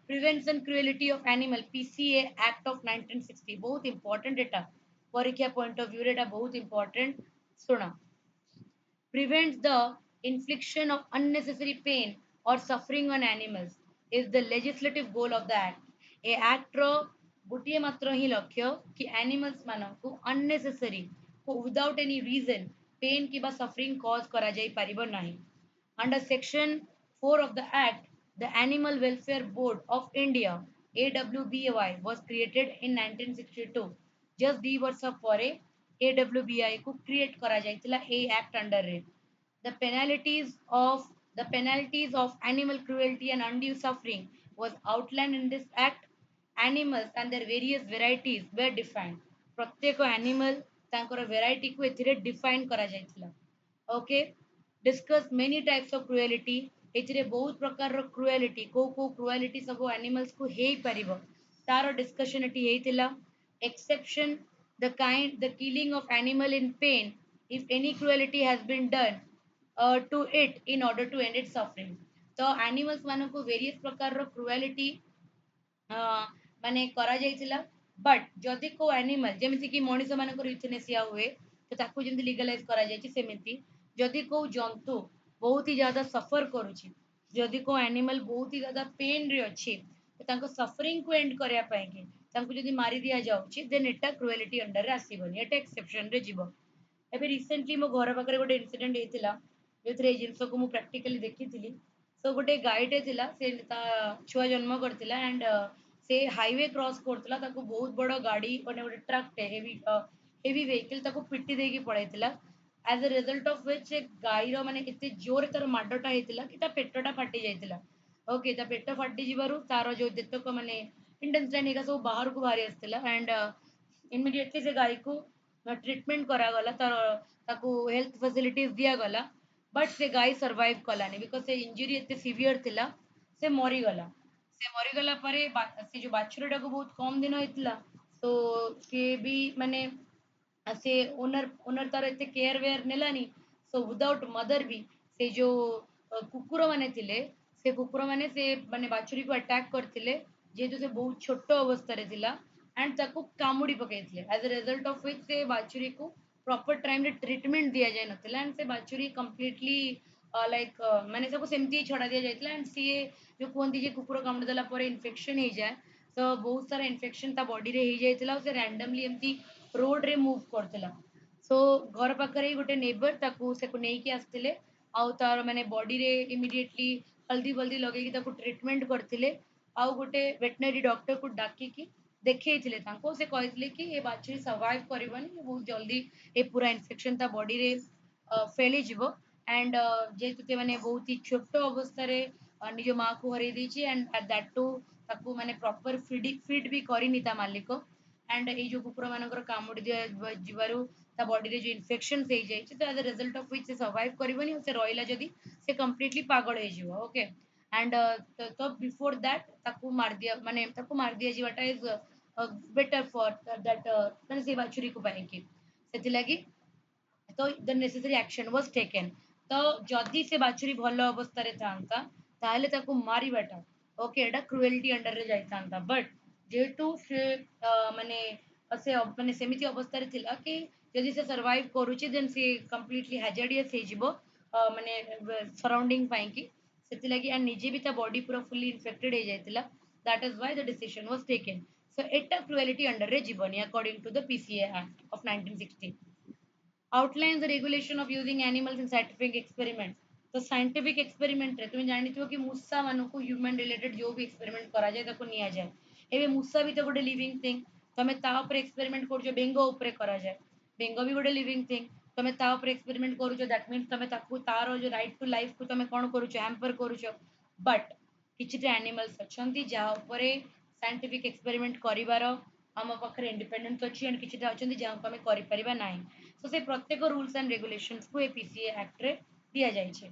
Prevention Cruelty of Animal PCA Act of 1960 बहुत important data परीक्षा point of view data बहुत important सुना prevents the infliction of unnecessary pain or suffering on animals is the legislative goal of the act. A act ର ଗୋଟିଏ ମାତ୍ର ହିଁ ଲକ୍ଷ୍ୟ କି animals ମାନଙ୍କୁ unnecessary without any reason pain କିମ୍ବା suffering cause କରାଯାଇ ପାରିବ ନାହିଁ. Under Section 4 of the Act, the Animal Welfare Board of India AWBI was created in 1962. Just 2 ବର୍ଷ ପରେ AWBI को create କରାଯାଇଥିଲା এই act under ରେ. The penalties of animal cruelty and undue suffering was outlined in this act. Animals and their various varieties were defined. ପ୍ରତ୍ୟେକ animal ତାଙ୍କର variety କୁ ଏଥିରେ define କରାଯାଇଥିଲା. Okay, discuss many types of cruelty. ଏଥିରେ ବହୁତ ପ୍ରକାରର cruelty କୋଉ cruelty ସବୁ animals କୁ ହେଇପାରିବ ତାର discussion ଏଠି ହେଇଥିଲା. Exception, the killing of animal in pain if any cruelty has been done to it in order to end its suffering. ତ animals ମାନଙ୍କୁ various ପ୍ରକାରର cruelty ମାନେ କରାଯାଇଥିଲା ବଟ୍ ଯଦି କୋଉ ଆନିମାଲ ଯେମିତିକି ମଣିଷ ମାନଙ୍କର ୟୁଥେନେସିଆ ହୁଏ ତ ତାକୁ ଯେମିତି ଲିଗାଲାଇଜ କରାଯାଇଛି ସେମିତି ଯଦି କୋଉ ଜନ୍ତୁ ବହୁତ ହି ଜ୍ୟାଦା ସଫର କରୁଛି ଯଦି କୋଉ ଆନିମାଲ ବହୁତ ହି ଜ୍ୟାଦା ପେନରେ ଅଛି ତ ତାଙ୍କ ସଫରିଂକୁ ଏଣ୍ଡ କରିବା ପାଇଁକି ତାଙ୍କୁ ଯଦି ମାରି ଦିଆଯାଉଛି ଦେନ୍ ଏଟା କ୍ରୁଏଲିଟି ଅଣ୍ଡରରେ ଆସିବନି ଏଟା ଏକ୍ସେପସନରେ ଯିବ ଏବେ ରିସେଣ୍ଟଲି ମୋ ଘର ପାଖରେ ଗୋଟେ ଇନସିଡେଣ୍ଟ ହେଇଥିଲା ଯୋଉଥିରେ ଏଇ ଜିନିଷକୁ ମୁଁ ପ୍ରାକ୍ଟିକାଲି ଦେଖିଥିଲି ସୋ ଗୋଟେ ଗାଈଟେ ଥିଲା ସେ ତା ଛୁଆ ଜନ୍ମ କରିଥିଲା ଆଣ୍ଡ ସେ ହାଇୱେ କ୍ରସ୍ କରୁଥିଲା ତାକୁ ବହୁତ ବଡ଼ ଗାଡ଼ି ମାନେ ଗୋଟେ ଟ୍ରକଟେ ହେଭି ଭେହିକିଲ ତାକୁ ପିଟି ଦେଇକି ପଳେଇଥିଲା ଆଜ ଏ ରେଜଲ୍ଟ ଅଫ୍ ୱିଚ୍ ସେ ଗାଈର ମାନେ ଏତେ ଜୋରରେ ତାର ମାଡ଼ଟା ହେଇଥିଲା କି ତା ପେଟଟା ଫାଟି ଯାଇଥିଲା ଓକେ ତା ପେଟ ଫାଟି ଯିବାରୁ ତାର ଯୋଉ ଯେତକ ମାନେ ଇଣ୍ଟେଷ୍ଟାଇନ୍ ହେରିକା ସବୁ ବାହାରକୁ ବାହାରି ଆସିଥିଲା ଆଣ୍ଡ ଇମିଡିଏଟଲି ସେ ଗାଈକୁ ଟ୍ରିଟମେଣ୍ଟ କରାଗଲା ତାର ତାକୁ ହେଲ୍ଥ ଫାସିଲିଟିଜ ଦିଆଗଲା ବଟ୍ ସେ ଗାଈ ସର୍ଭାଇଭ କଲାନି ବିକଜ ସେ ଇଞ୍ଜୁରି ଏତେ ସିଭିୟର ଥିଲା ସେ ମରିଗଲା ସେ ମରିଗଲା ପରେ ସେ ଯୋଉ ବାଛୁରୀଟାକୁ ବହୁତ କମ ଦିନ ହେଇଥିଲା ତ ସିଏ ବି ମାନେ ସେ ଓନର ତାର ଏତେ କେୟାର वेयर ନେଲାନି ସୋ ୱିଦାଉଟ୍ ମଦର ବି ସେ ଯୋଉ କୁକୁର ମାନେ ଥିଲେ ସେ କୁକୁର ମାନେ ସେ ମାନେ ବାଛୁରୀକୁ ଆଟାକ କରିଥିଲେ ଯେହେତୁ ସେ ବହୁତ ଛୋଟ ଅବସ୍ଥାରେ ଥିଲା ଆଣ୍ଡ ତାକୁ କାମୁଡି ପକେଇଥିଲେ ଆଜ ଏ ରେଜଲ୍ଟ ଅଫ ୱିଚ୍ ସେ ବାଛୁରୀକୁ ପ୍ରପର ଟାଇମରେ ଟ୍ରିଟମେଣ୍ଟ ଦିଆଯାଇ ନଥିଲା ଆଣ୍ଡ ସେ ବାଛୁରୀ କମ୍ପ୍ଲିଟଲି ଲାଇକ୍ ମାନେ ସବୁ ସେମିତି ଛଡା ଦିଆଯାଇଥିଲା ଆଣ୍ଡ ସିଏ ଯୋଉ କୁହନ୍ତି ଯେ କୁକୁର କାମୁଡି ଦେଲା ପରେ ଇନଫେକ୍ସନ ହେଇଯାଏ ତ ବହୁତ ସାରା ଇନଫେକ୍ସନ ତା ବଡିରେ ହେଇଯାଇଥିଲା ଆଉ ସେ ରାଣ୍ଡମଲି ଏମିତି ରୋଡରେ ମୁଭ୍ କରୁଥିଲା ସୋ ଘର ପାଖରେ ହିଁ ଗୋଟେ ନେବର ତାକୁ ସେକୁ ନେଇକି ଆସିଥିଲେ ଆଉ ତାର ମାନେ ବଡିରେ ଇମିଡିଏଟଲି ହଳଦୀ ବଲଦି ଲଗେଇକି ତାକୁ ଟ୍ରିଟମେଣ୍ଟ କରିଥିଲେ ଆଉ ଗୋଟେ ଭେଟନାରୀ ଡକ୍ଟରକୁ ଡାକିକି ଦେଖେଇଥିଲେ ତାଙ୍କୁ ସେ କହିଥିଲେ କି ଏ ବାଛୁରୀ ସର୍ଭାଇଭ କରିବନି ବହୁତ ଜଲ୍ଦି ଏ ପୁରା ଇନଫେକ୍ସନ ତା ବଡିରେ ଫେଳିଯିବ ଆଣ୍ଡ ଯେହେତୁ ସେମାନେ ବହୁତ ହି ଛୋଟ ଅବସ୍ଥାରେ ନିଜ ମାଆକୁ ହରେଇ ଦେଇଛି ଆଣ୍ଡ ଦ୍ୟାଟ୍ ଟୁ ତାକୁ ମାନେ ପ୍ରପର ଫିଡ୍ ବି କରିନି ତା ମାଲିକ ଆଣ୍ଡ ଏଇ ଯୋଉ କୁକୁର ମାନଙ୍କର କାମୁଡି ଦିଆ ଯିବାରୁ ତା ବଡିରେ ଯୋଉ ଇନଫେକ୍ସନ ହେଇଯାଇଛି ତ ଆଜ ଏ ରେଜଲ୍ଟ ଅଫ ୱିଚ୍ ସେ ସର୍ଭାଇଭ କରିବନି ଆଉ ସେ ରହିଲା ଯଦି ସେ କମ୍ପ୍ଲିଟଲି ପାଗଳ ହେଇଯିବ ଓକେ ଆଣ୍ଡ ତ ବିଫୋର ଦ୍ୟାଟ୍ ତାକୁ ମାରିଦିଆ ମାନେ ତାକୁ ମାରି ଦିଆଯିବାଟା ଇଜ ବେଟର ଫର ଦ୍ୟାଟ୍ ମାନେ ସେ ବାଛୁରୀକୁ ପାଇଁକି ସେଥିଲାଗି ତ ଦ ନେସେସରୀ ଆକ୍ସନ ୱାଜ ଟେକେନ୍ ତ ଯଦି ସେ ବାଛୁରୀ ଭଲ ଅବସ୍ଥାରେ ଥାନ୍ତା ତାହେଲେ ତାକୁ ମାରିବାଟା ଓକେ ଏଟା କ୍ରୁଏଲିଟି ଅଣ୍ଡରରେ ଯାଇଥାନ୍ତା ବଟ୍ ଯେହେତୁ ସେ ମାନେ ମାନେ ସେମିତି ଅବସ୍ଥାରେ ଥିଲା କି ଯଦି ସେ ସର୍ଭାଇଭ କରୁଛି ଦେନ୍ ସେ କମ୍ପ୍ଲିଟଲି ହାଜାର୍ଡିୟସ୍ ହେଇଯିବ ମାନେ ସରାଉଣ୍ଡିଂ ପାଇଁକି ସେଥିଲାଗି ଆ ନିଜେ ବି ତା ବଡି ପୁରା ଫୁଲି ଇନଫେକ୍ଟେଡ ହେଇଯାଇଥିଲା that is why the decision was taken so ଏଟା କ୍ରୁଏଲିଟି ଅଣ୍ଡରରେ ଯିବନି according to the PCA act of 1960 outlines the regulation of using animals in scientific experiment तो साइंटिफिक एक्सपेरिमेंट रे तुम जानिथिबो कि मूषा मानकु ह्यूमन रिलेटेड जो भी एक्सपेरिमेंट करा जाय ताको निया जाय एबे मूषा भी तो गोटे लिविंग थिंग तमे ता ऊपर एक्सपेरिमेंट करजो बेंगो ऊपर करा जाय बेंगो भी गोटे लिविंग थिंग तमे ता ऊपर एक्सपेरिमेंट करूजो दैट मीन्स तमे ताकू तारो जो राइट टू लाइफ को तमे कोन करूजो हैम्पर करूजो बट किछिटा एनिमल्स अछंती जा ऊपर साइंटिफिक एक्सपेरिमेंट करिवार ଆମ ପାଖରେ ଇଣ୍ଡିପେଣ୍ଡେନ୍ସ ଅଛି ଆଣ୍ଡ କିଛିଟା ଅଛନ୍ତି ଯାହାକୁ ଆମେ କରିପାରିବା ନାହିଁ ତ ସେ ପ୍ରତ୍ୟେକ ରୁଲ୍ସ ଆଣ୍ଡ ରେଗୁଲେସନ୍ସକୁ ଏ ପିସିଏ ଆକ୍ଟରେ ଦିଆଯାଇଛି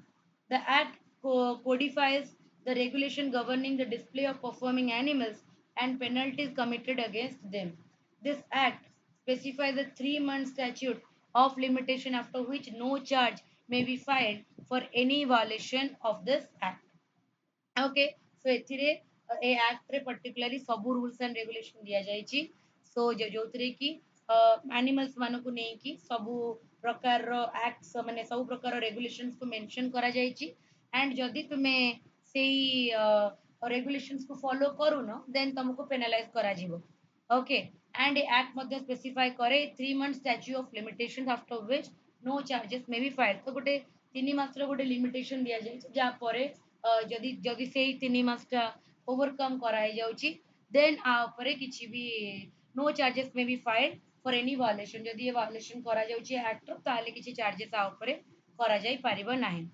ଦ act codifies the regulation governing the display of performing animals and penalties committed against them. This act specify the 3 month statute of limitation after which no charge may be filed for any violation of this act. Okay so एथिरे ए act रे particularly sub rules and regulation दिया जायछि सो जो थरे की animals मानको को नहीं कि सब प्रकार रो एक्ट्स माने सब प्रकार रेगुलेशंस को मेंशन करा जायछि एंड जदि तुमे सेही रेगुलेशंस को फॉलो करू न देन तुमको पेनलाइज करा जिवो ओके एंड ए एक्ट मध्ये स्पेसिफाई करे 3 month statute of limitations after which no charges may be filed तो गोटे 3 मास रो गोटे लिमिटेशन दिया जायछि जा परे जदि जदि से 3 मासटा ओवरकम कराई जाउची देन आ ऊपर किछि भी नो चार्जेस में be filed for any violation जदि ये वायलेशन करा जाउची एक्ट ताले किछि चार्जेस आ ऊपर करा जाई परिबो नाही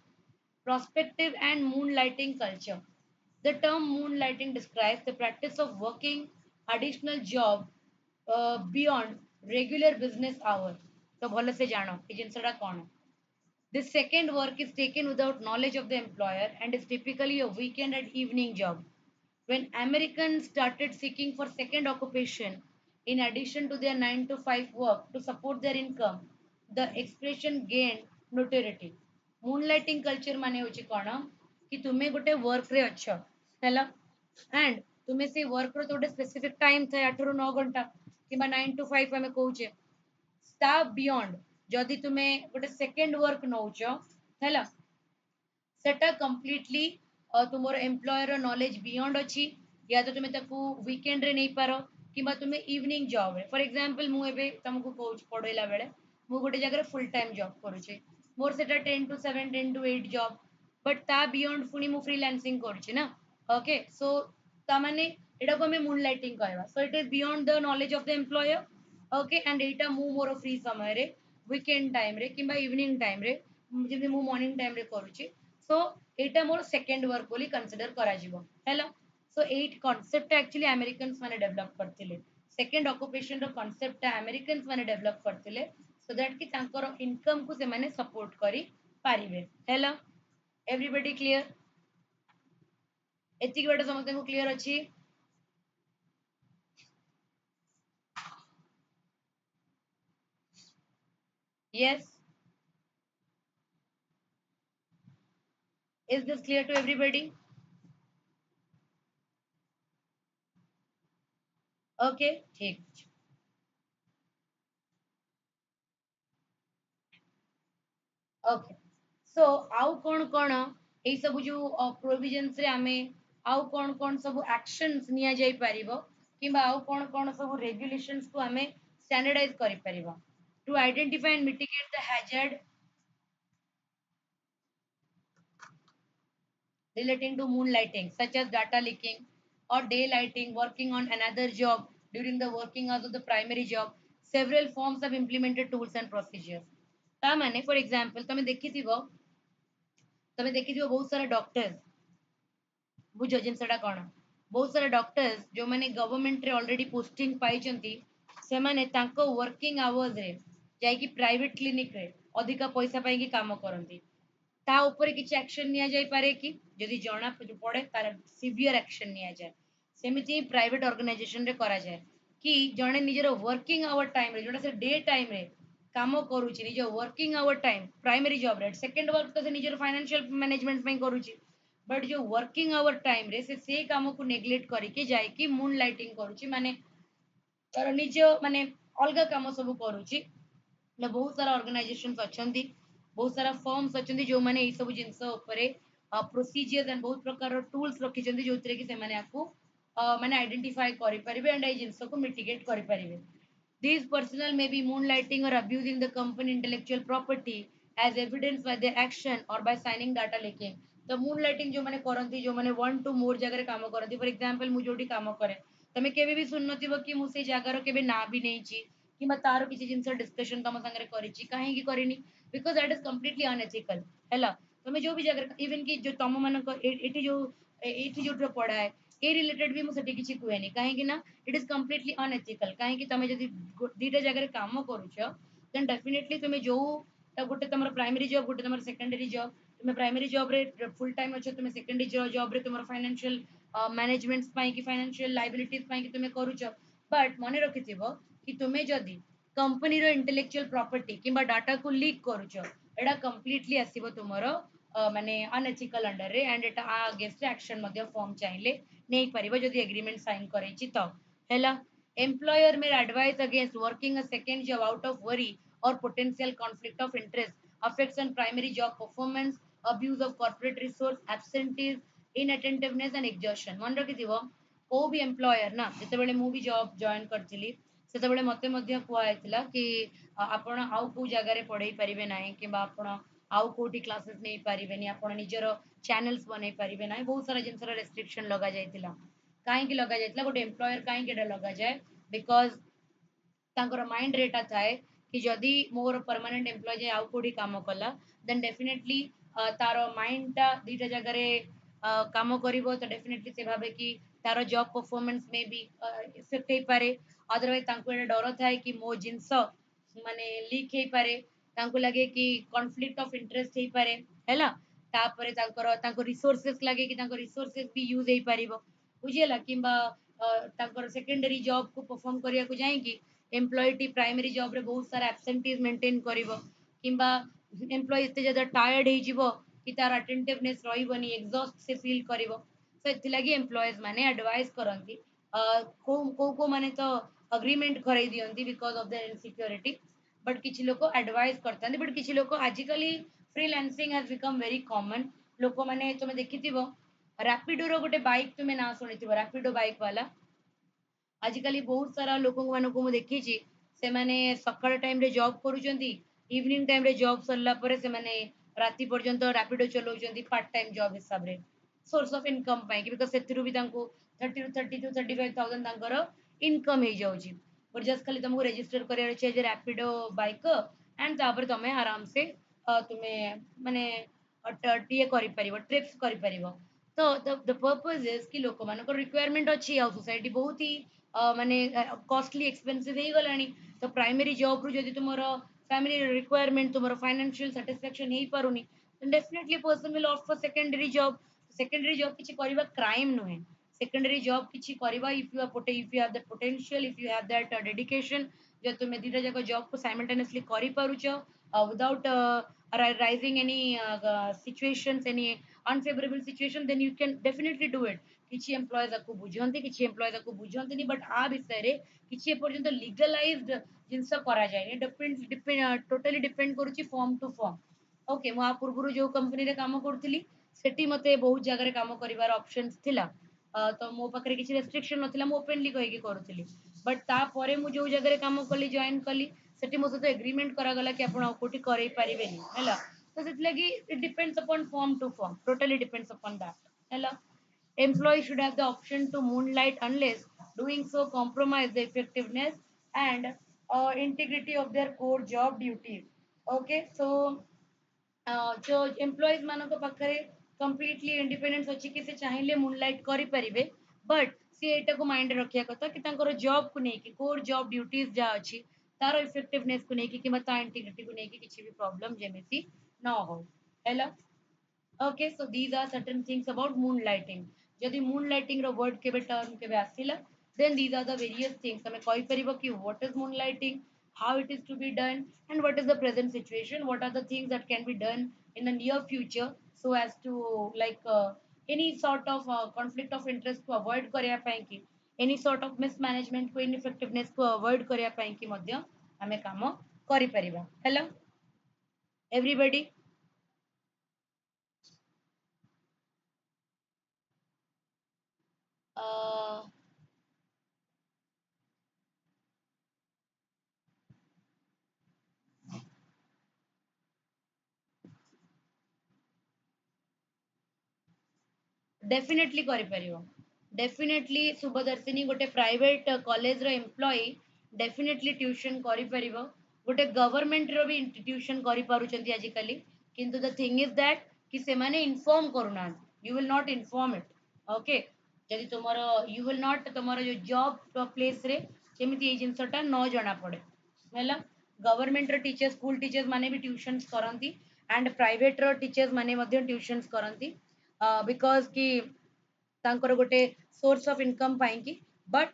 prospective and moonlighting culture the term moonlighting describes the practice of working additional job beyond regular business hour तो भलो से जानो ए जिंसडा कोन this second work is taken without knowledge of the employer and is typically a weekend and evening job. When Americans started seeking for second occupation in addition to their 9 to 5 work to support their income, the expression gained notoriety. Moonlighting culture माने होची कोन कि तुमे गोटे work रे अछ हैला and तुमे से वर्क रो तो गोटे स्पेसिफिक टाइम थाए 8 रु 9 घंटा किबा 9 to 5 हमें कहूचे ता बियॉन्ड जदि तुमे गोटे सेकेंड वर्क नौच हैला सेटा कंप्लीटली तुमर एम्प्लॉयर नॉलेज बियॉन्ड अछि या तो तुमे ताकू वीकेंड रे नहीं पारो किबा तुमे इवनिंग जॉब रे फॉर एग्जांपल मु एबे तुमको कहूच पढैला बेले मु गोटे जगह फुल टाइम जॉब करूचे मोर सेटा 10 to 7 10 to 8 जॉब बट ता बियॉन्ड पुनी मु फ्रीलांसिंग करूची ना ओके सो ता माने एडा को हमें मूनलाइटिंग कहबा so it is beyond the knowledge of the employer okay and एटा मु मोर फ्री समय रे वीकेंड टाइम रे किबा इवनिंग टाइम रे जेबे मु मॉर्निंग टाइम रे करूची सो एटा मोर सेकंड वर्क बोली कंसीडर करा जिवो हैला सो एट कांसेप्ट एक्चुअली अमेरिकन्स माने डेवलप करथिले सेकंड ऑक्युपेशन रो कांसेप्ट अमेरिकन्स माने डेवलप करथिले सो दैट कि तांकर इनकम को से माने सपोर्ट करी पारिबे हैला एवरीबॉडी क्लियर एतिक बेटा समझते को क्लियर अछि yes is this clear to everybody okay ठीक ओके सो आउ कोन कोन ए सब जो प्रोविजंस रे आमे आउ कोन सब एक्शंस निया जाई परिबो किबा आउ कोन सब रेगुलेशंस को आमे स्टैंडर्डाइज करि परिबो to identify and mitigate the hazard relating to moonlighting, such as data leaking or daylighting, working on another job during the working hours of the primary job. Several forms have implemented tools and procedures. ता माने for example तमे देखिथिबो बहुत सारा doctors बुझो जिनसटा कोन बहुत सारा doctors जो माने गवर्नमेंट रे ऑलरेडी पोस्टिंग पाई चंती से माने तांको वर्किंग आवर्स रे जाय कि प्राइवेट क्लिनिक रे अधिका पैसा पाई की काम करंती ता ऊपर किसी एक्शन निया जाई पारे कि यदि जणा पड़े तार सिवियर एक्शन निया जाए सेमिति प्राइवेट ऑर्गेनाइजेशन रे करा जाए कि जणे निजर वर्किंग आवर टाइम रे जोटा से डे टाइम रे काम करूची निज working hour time primary job रे सेकंड वर्क तो से निजर फाइनेंशियल मैनेजमेंट में करूची बट जो वर्किंग आवर टाइम रे से काम को नेग्लेक्ट करके जाय कि मून लाइटिंग करूची माने तार निज माने अलगा काम सब करूची ना बहुत सारा ऑर्गेनाइजेशंस अछंती बहुत सारा फर्म्स अछंती जो माने ए सब जिंस ऊपर प्रोसीजर्स एंड बहुत प्रकार टूल्स रखी चंती जोतरे कि से माने आपको माने आइडेंटिफाई करि परिबे एंड ए जिंस को मिटिगेट करि परिबे these personnel may be moonlighting or abusing the company intellectual property as evidenced by their action or by signing data leaking तो moonlighting जो माने करंती जो माने वन टू मोर जगह रे काम करंती फॉर एग्जांपल मु जोटी काम करे तमे केबे भी सुन नथिबो कि मु से जगह रो केबे ना भी नहीं छी कि तार किसी जिनस डिस्कशन तम संगे करिछि काहे की करिनी because that is completely unethical हैला तमे जो भी जगह इवन कि जो तम मन को एठी जो एठी जो पढ़ा है ए रिलेटेड भी मु सेठी किछि कुएनी काहे कि ना इट इज कंप्लीटली अनएथिकल काहे कि तमे जदी दीटा जगह रे काम करूछ देन डेफिनेटली तमे जो गोटे तमर प्राइमरी जॉब गोटे तमर सेकेंडरी जॉब तुम प्राइमरी जॉब रे फुल टाइम अच्छे तुम सेकेंडरी जॉब रे तुम फाइनेंशियल मैनेजमेंट पाई कि फाइनेंशियल लायबिलिटीज पाई कि तुम करूछ बट मने रखिथिबो कि तुमे जदी कंपनी रो इंटेलेक्चुअल प्रॉपर्टी किंबा डाटा को लीक करूछ एटा कंप्लीटली आसीबो तुमरो माने अनएथिकल अंडर रे एंड एटा अगेंस्ट एक्शन मध्ये फॉर्म चाहिले नै परिबो जदि एग्रीमेंट साइन करैछि तो हैला employer may advise against working a second job out of worry or potential conflict of interest affects on primary job performance abuse of corporate resource absenteeism inattentiveness and exhaustion मन रखिथिबो को भी employer ना जेतेबेले मु भी job join करथिली सेतेबेले मते मध्ये कुआ आइतिला कि आपण आउ को जगह रे पढै परिबे नाही कि आपण आउ कोठी क्लासेस नै परिबेनी आपण निजर चैनल्स बनै परिबे नाही बहुत सारा जिनसर रेस्ट्रिक्शन लगा जायतिला काहे कि लगा जायतिला गोटे एम्प्लॉयर काहे कि एटा लगा जाय बिकॉज़ ତାଙ୍କର ମାଇଣ୍ଡରେ ଏଟା ଥାଏ କି ଯଦି ମୋର ପରମାନେଣ୍ଟ ଏମ୍ପ୍ଲୟ ଯାଇ ଆଉ କୋଉଠି କାମ କଲା ଦେନ୍ ଡେଫିନେଟଲି ତାର ମାଇଣ୍ଡଟା ଦିଟା ଜାଗାରେ କାମ କରିବ ତ ଡେଫିନେଟଲି ସେ ଭାବେ କି ତାର ଜବ୍ ପରଫର୍ମାନ୍ସ ମେ ବି ଇଫେକ୍ଟ ହେଇପାରେ ଅଦରୱାଇଜ ତାଙ୍କୁ ଏଟା ଡର ଥାଏ କି ମୋ ଜିନିଷ ମାନେ ଲିକ୍ ହେଇପାରେ ତାଙ୍କୁ ଲାଗେ କି କନଫ୍ଲିକ୍ଟ ଅଫ ଇଣ୍ଟରେଷ୍ଟ ହେଇପାରେ ହେଲା ତାପରେ ତାଙ୍କ ରିସୋର୍ସେସ୍ ଲାଗେ କି ତାଙ୍କ ରିସୋର୍ସେସ୍ ବି ୟୁଜ ହେଇପାରିବ ବୁଝିହେଲା କିମ୍ବା ତାଙ୍କର ସେକେଣ୍ଡାରୀ ଜବ୍ କୁ ପରଫର୍ମ କରିବାକୁ ଯାଇକି एम्प्लॉयटी प्राइमरी जॉब रे बहुत सारा एब्सेंटीज मेंटेन करिवो किंबा एम्प्लॉय एते ज्यादा टायर्ड हे जिवो कि तार अटेंटिवनेस रहिबोनी एग्जॉस्ट से फील करिवो सो एथि लागि एम्प्लॉयज माने एडवाइस करंती को माने तो अग्रीमेंट कराई दियंती because of their insecurity but किछि लोक एडवाइस करतांती बट किछि लोक आजिकली freelancing has become very common लोक माने तुमे देखिथिबो रैपिडो रो गोटे बाइक तुमे ना सुनिथिबो रैपिडो बाइक वाला आजिकली बहुत सारा लोक मानक देखी से माने सकाळ टाइम रे जॉब करूचंती इवनिंग टाइम रे जॉब सरला परे से माने राति पर्यंत रैपिडो चलाउचंती पार्ट टाइम जॉब हिसाब रे सोर्स ऑफ इनकम पाई कि बिकॉज़ सेथिरु भी तांको 30 टू 35,000 तांकर इनकम हे जाउची और जस्ट खाली तुमको रजिस्टर करियर छै जे रैपिडो बाइक एंड तापर तमे आराम से तुमे माने टीए करि परिबो ट्रिप्स करि परिबो तो द पर्पस इज कि लोक मानकर रिक्वायरमेंट अछि आ सोसाइटी बहुत ही माने कॉस्टली एक्सपेंसिव हे गलानी तो प्राइमरी जॉब रु जदि तुमरो फैमिली रिक्वायरमेंट तुमरो फाइनेंशियल सैटिस्फैक्शन हे पारुनी then definitely a person will opt for secondary job किछि करिबा क्राइम नुहे secondary job किछि करिबा if you have the potential if you have that dedication जो तुमे दीटा जाक जॉब को simultaneously करि पारुचो without rising any situations any unfavorable situation then you can definitely do it किछि एम्प्लॉयज को बुझंती किछि एम्प्लॉयज को बुझंतीनी बट आ विषय रे किछि पर्यंत लीगलाइज्ड जिंस करा जाय डिपेंड टोटली डिपेंड करूची फॉर्म टू फॉर्म ओके मु आ पूर्वरु जो कंपनी रे काम करथिली सेठी मते बहुत जगह रे काम करिवार ऑप्शंस थिला तो मो पाखरे किछि रेस्ट्रिक्शन नथिला मु ओपनली कहि के करथिली बट ता परे मु जो जगह रे काम कली जॉइन कली सेठी मो सहित एग्रीमेंट करा गला कि आपण कोठी करै परिबेनी हैला तो सेट लगी it depends upon firm to firm totally depends upon that हैला employees should have the option to moonlight unless doing so compromise the effectiveness and integrity of their core job duties okay so जो employees मानक पाखरे completely independence अछि कि से चाहिले moonlight करि परिबे बट से एटा को माइंड रखिया कथा कि तांकर जॉब को नै कि कोर जॉब ड्यूटीज जा अछि तार इफेक्टिवनेस को नै कि मता इंटीग्रिटी को नै कि किछि भी प्रॉब्लम जेमिति न हो हैला okay so these are certain things about moonlighting जदि moonlighting रो वर्ड केबे टर्म केबे आसिला then these are the various things तमे कहि परिबो कि what is moonlighting how it is to be done and what is the present situation what are the things that can be done in the near future so as to like any sort of conflict of interest को avoid करिया पई कि any sort of mismanagement को ineffectiveness को avoid करिया पई कि मध्य हमें काम करि परिबा hello everybody uh, डेफिनेटली करि परिबो डेफिनेटली शुभदर्शिनी गोटे प्राइवेट कॉलेज रो एम्प्लॉई डेफिनेटली ट्यूशन करि परिबो गोटे गवर्नमेंट रो भी ट्यूशन करि पारुचंती आजि काली किंतु द थिंग इज दैट कि से माने इन्फॉर्म करूना you will not inform it okay यदि तुम्हारो यू विल नॉट तुम्हारो जो जॉब प्लेस रे केमिति ए जिंसटा न जाना पड़े ହେଲା गवर्नमेंट रो टीचर्स स्कूल टीचर्स माने भी ट्यूशन्स करंती एंड प्राइवेट रो टीचर्स माने मध्ये ट्यूशन्स करंती बिकॉज कि तांकर गोटे सोर्स ऑफ इनकम पाई कि बट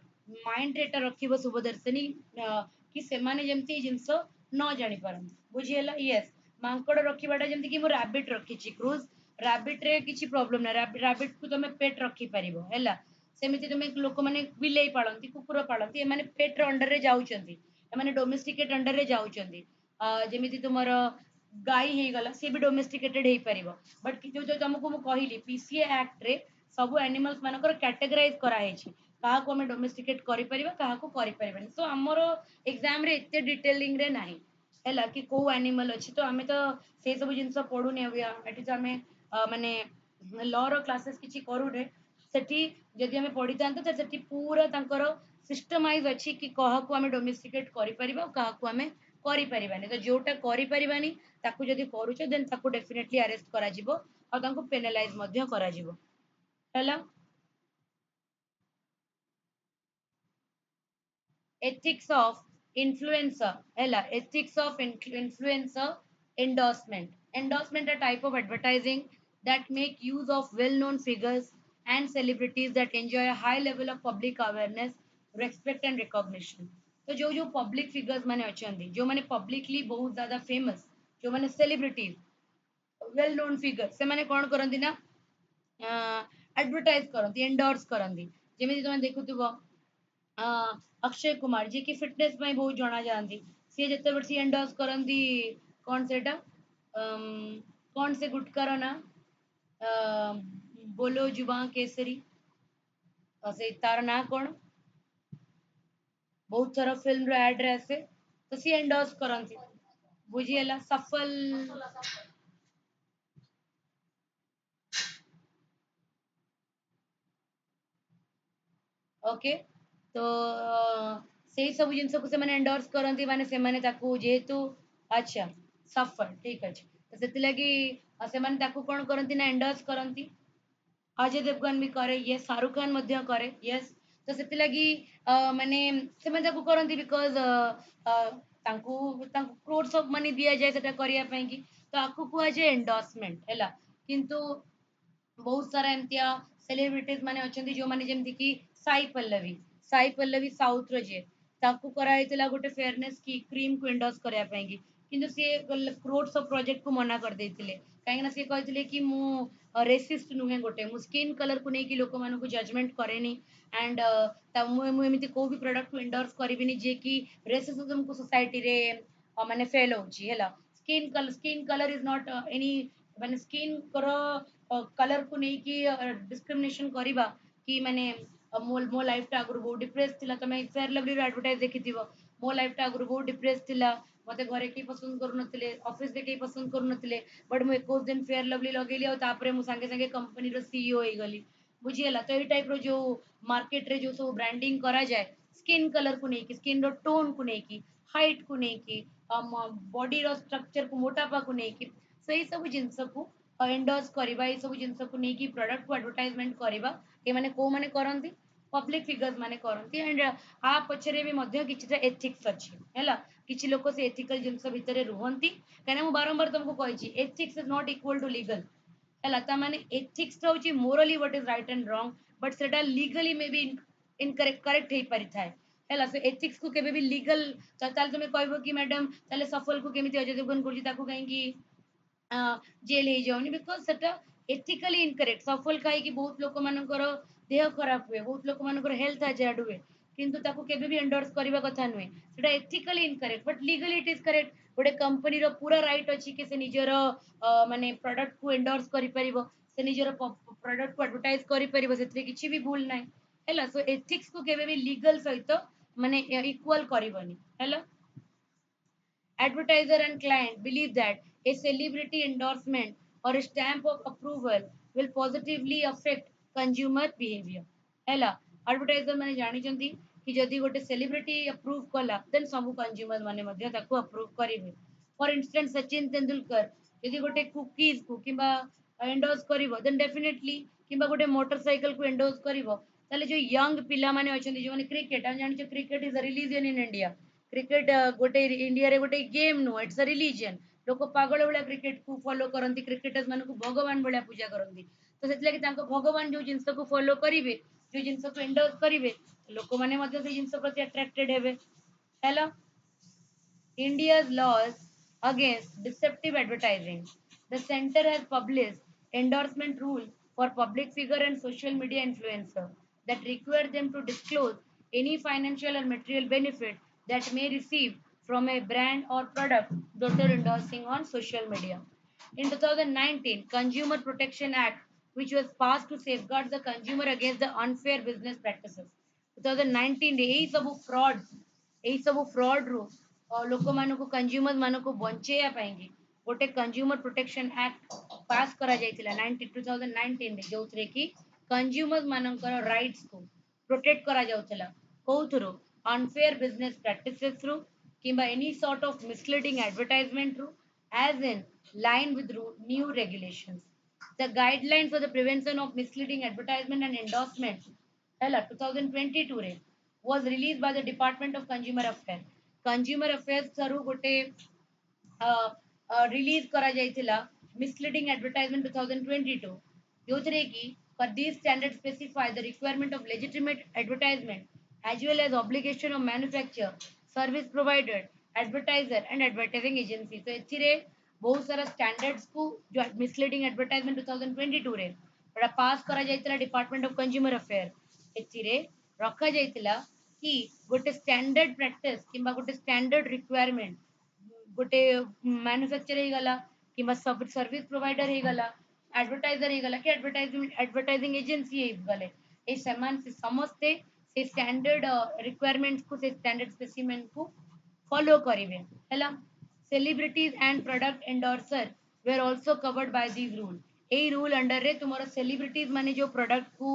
माइंड रे एटा रखिबो शुभदर्शिनी कि सेमाने जेमती जिंस न जानि पारन बुझिएला यस मांकड़ रखिबाटा जेमती कि मो रैबिट रखिछि क्रूज रैबिट रे किछि प्रॉब्लम ना रैबिट को तमे पेट रखि परिबो हैला सेमिति तमे लोक माने बिलेई पालंती कुकुर पालंती ए माने पेट रे अंडर रे जाउचंती ए माने डोमेस्टिकेट अंडर रे जाउचंती जेमिति तुमर गाई हे गला से भी डोमेस्टिकेटेड हे परिबो बट जो जो तुमको मु कहिली पीसीए एक्ट रे सब एनिमल्स मानकर कैटेगराइज करा हेछि कहा को हमें डोमेस्टिकेट करि परिबा कहा को करि परिबानी सो हमर एग्जाम रे एते डिटेलिंग रे नाही हैला कि को एनिमल अछि तो हमें तो से सब जिंस पढुने हबिया एटी तो हमें माने लॉ रो क्लासेस किछि करू रे सेठी जदि हमें पढ़ी तांतो त सेठी पूरा तांकर सिस्टमाइज अछि कि कहा को हमें डोमेस्टिकेट करि परिबा कहा को हमें करि परिबानी तो जोटा करि परिबानी ताकू जदि करूछ देन ताकू डेफिनेटली अरेस्ट करा जिवो और तांको पेनलाइज मध्य करा जिवो हैला ethics of influencer hella ethics of influencer endorsement endorsement a type of advertising that make use of well-known figures and celebrities that enjoy a high level of public awareness respect and recognition तो जो public figures माने अछंदी जो माने publicly बहुत ज्यादा famous जो माने celebrities well known figure से माने कोन करंदी ना एडवर्टाइज करंती एंडोर्स करंती जेमिति तुम देखुथिबो अक्षय कुमार जी की फिटनेस में बहुत जना जानती सी जिते बड़ सी एंडोर्स करंती कौन सेटा कौन से गुटकार ना बोलो जुबा केसरी से तार ना कौन बहुत सारा फिल्म रो एड रे आसे तो सी एंडोर्स करंती बुझिएला सफल ओके तो सेही सब जिन को से माने एंडोर्स करंती माने से माने ताकू जेहेतु अच्छा सफल ठीक अछि तो सेति लगी से माने ताकू कोन करंती ना एंडोर्स करंती अजय देवगन भी करे ये शाहरुख खान मध्य करे यस तो सेति लगी माने से माने ताकू करंती बिकॉज़ तांकू तांकू क्रोड्स ऑफ मनी दिया जाए सेटा करिया पई कि तो आकू को जे एंडोर्समेंट हैला किंतु बहुत सारा एमतिया सेलिब्रिटीज माने अछंती जो माने जेमति कि साई पल्लवी साउथ रो जे ताकू करा हेतला गोटे फेयरनेस की क्रीम को एंडोर्स करया पाएंगी किंतु से क्रोड्स ऑफ प्रोजेक्ट को मना कर देथिले काहे ना से कहथिले कि मु रेसिस्ट नुहे गोटे मु स्किन कलर को नै कि लोक मानको जजमेंट करेनी एंड ता मु एमिति को भी प्रोडक्ट को एंडोर्स करबिनी जे कि रेसिज्म को सोसाइटी रे माने फेल होची हैला skin colour is not any माने स्किन करो कलर को नहीं कि डिस्क्रिमिनेशन करिबा कि माने मो लाइफ टा अगर बहुत डिप्रेस थिला तमे फेयर लवली रो एडवर्टाइज देखिथिबो मो लाइफ टा अगर बहुत डिप्रेस थिला मते घरे के पसंद करू नथिले ऑफिस रे के पसंद करू नथिले बट मु 21 दिन फेयर लवली लगेली और तापरे मु संगे संगे कंपनी रो सीईओ होई गली बुझिएला तो ए टाइप रो जो मार्केट रे जो सब ब्रांडिंग करा जाए स्किन कलर को नहीं कि स्किन रो टोन को नहीं कि हाइट को नहीं कि बॉडी रो स्ट्रक्चर को मोटापा को नहीं कि सही सब जिंस को एंडोर्स करबा ए सब जिंस को नहीं कि प्रोडक्ट को एडवर्टाइजमेंट करबा ए माने को माने करंती पब्लिक फिगर्स माने करंती एंड आ पछरे भी मध्य किछटा एथिक्स अछि हैला किछि लोक से एथिकल जिंस भितरे रुहंती काने मु बारंबार तुमको कहिछि ethics is not equal to legal हैला ता माने एथिक्स तो होछि morally what is right and wrong but सेटा legally may be incorrect correct हे पारि थाए हैला सो एथिक्स को केबे भी लीगल ताल तुमे कहबो कि मैडम ताले सफल को केमिति अजय देवगन करछि ताको कहीं कि जेल हो जाऊनी बिकज सेटा एथिकली इनकरेक्ट सफल कहीं कि बहुत लोक मानकर देह खराब हुए बहुत लोक मानकर हेल्थ हार्ट हुए किंतु ताको केबे भी एंडोर्स करबा कथा नुहे सेटा ethically incorrect but legally it is correct गोटे कंपनी रो पूरा राइट अछि कि से निजर माने प्रोडक्ट को एंडोर्स करि परिबो से निजर प्रोडक्ट को एडवर्टाइज करि परिबो सेतरे किछि भी भूल नाही हैला सो एथिक्स को केबे भी लीगल सहित माने इक्वल करबनी हैला advertiser and client believe that a celebrity endorsement or a stamp of approval will positively affect consumer behavior हैला advertiser माने जानि चंती कि जदि गोटे सेलिब्रिटी अप्रूव कला देन सब कंज्यूमर माने मध्य ताको अप्रूव करिवे फॉर इंस्टेंस सचिन तेंदुलकर यदि गोटे कुकीज को किबा एंडोर्स करिवो देन डेफिनेटली किबा गोटे मोटरसाइकिल को एंडोर्स करिवो ताले जो यंग पिला माने अछंती जो माने क्रिकेट हम जानि cricket is a religion in India cricket गोटे इंडिया रे गोटे game no it's a religion लोक पागल भलिया क्रिकेट को फॉलो करंती क्रिकेटर्स मानको भगवान भलिया पूजा करंती तो सेति लागि तांको भगवान जो जिंस को फॉलो करिवे जो जिंस को एंडोर्स करिवे लोक माने मध्ये से जिंस प्रति अट्रैक्टेड हेबे हैला India's laws against deceptive advertising. The center has published endorsement rule for public figure and social media influencer that require them to disclose any financial or material benefit that may receive from a brand or product that are endorsing on social media. In 2019, Consumer Protection Act, which was passed to safeguard the consumer against the unfair business practices. 2019 ରେ ଏଇ ସବୁ fraud ଏଇ ସବୁ fraud ରୁ ଲୋକମାନଙ୍କୁ consumer ମାନଙ୍କୁ ବଞ୍ଚେଇବା ପାଇଁ କି ଗୋଟେ କନଜ୍ୟୁମର ପ୍ରୋଟେକ୍ସନ ଆକ୍ଟ ପାସ୍ କରାଯାଇଥିଲା 2019 ରେ ଯୋଉଥିରେ କି କନଜ୍ୟୁମର ମାନଙ୍କର ରାଇଟ୍ସ କୁ ପ୍ରୋଟେକ୍ଟ କରାଯାଉଥିଲା କୋଉଥିରୁ unfair business practices ରୁ କିମ୍ବା any sort of misleading advertisement ରୁ as in line with new regulations. The guidelines for the prevention of misleading advertisement and endorsement ହେଲା 2022 ରେ was released by the Department of Consumer Affairs. Consumer Affairs ଥରୁ ଗୋଟେ release କରାଯାଇଥିଲା misleading advertisement 2022 ଯୋଉଥିରେ କି for these standards specify the requirement of legitimate advertisement as well as obligation of manufacturer, service provider, advertiser and advertising agency. तो ଏଥିରେ बहुत सारा standards को जो मिसलीडिंग एडवर्टाइजमेंट 2022 रे बड़ा पास करा जायतिला डिपार्टमेंट ऑफ कंज्यूमर अफेयर एथिरे रखा जायतिला कि गोटे स्टैंडर्ड प्रैक्टिस किंबा गोटे स्टैंडर्ड रिक्वायरमेंट गोटे मैन्युफैक्चर हे गला किंबा सर्विस प्रोवाइडर हे गला एडवर्टाइजर हे गला कि एडवर्टाइजिंग एजेंसी हे गले ए समान से समस्ते से स्टैंडर्ड रिक्वायरमेंट्स को से स्टैंडर्ड स्पेसिमेन को फॉलो करिवे हैला celebrities and product endorser were also covered by these rule ei rule under re tumara celebrities mane jo product ku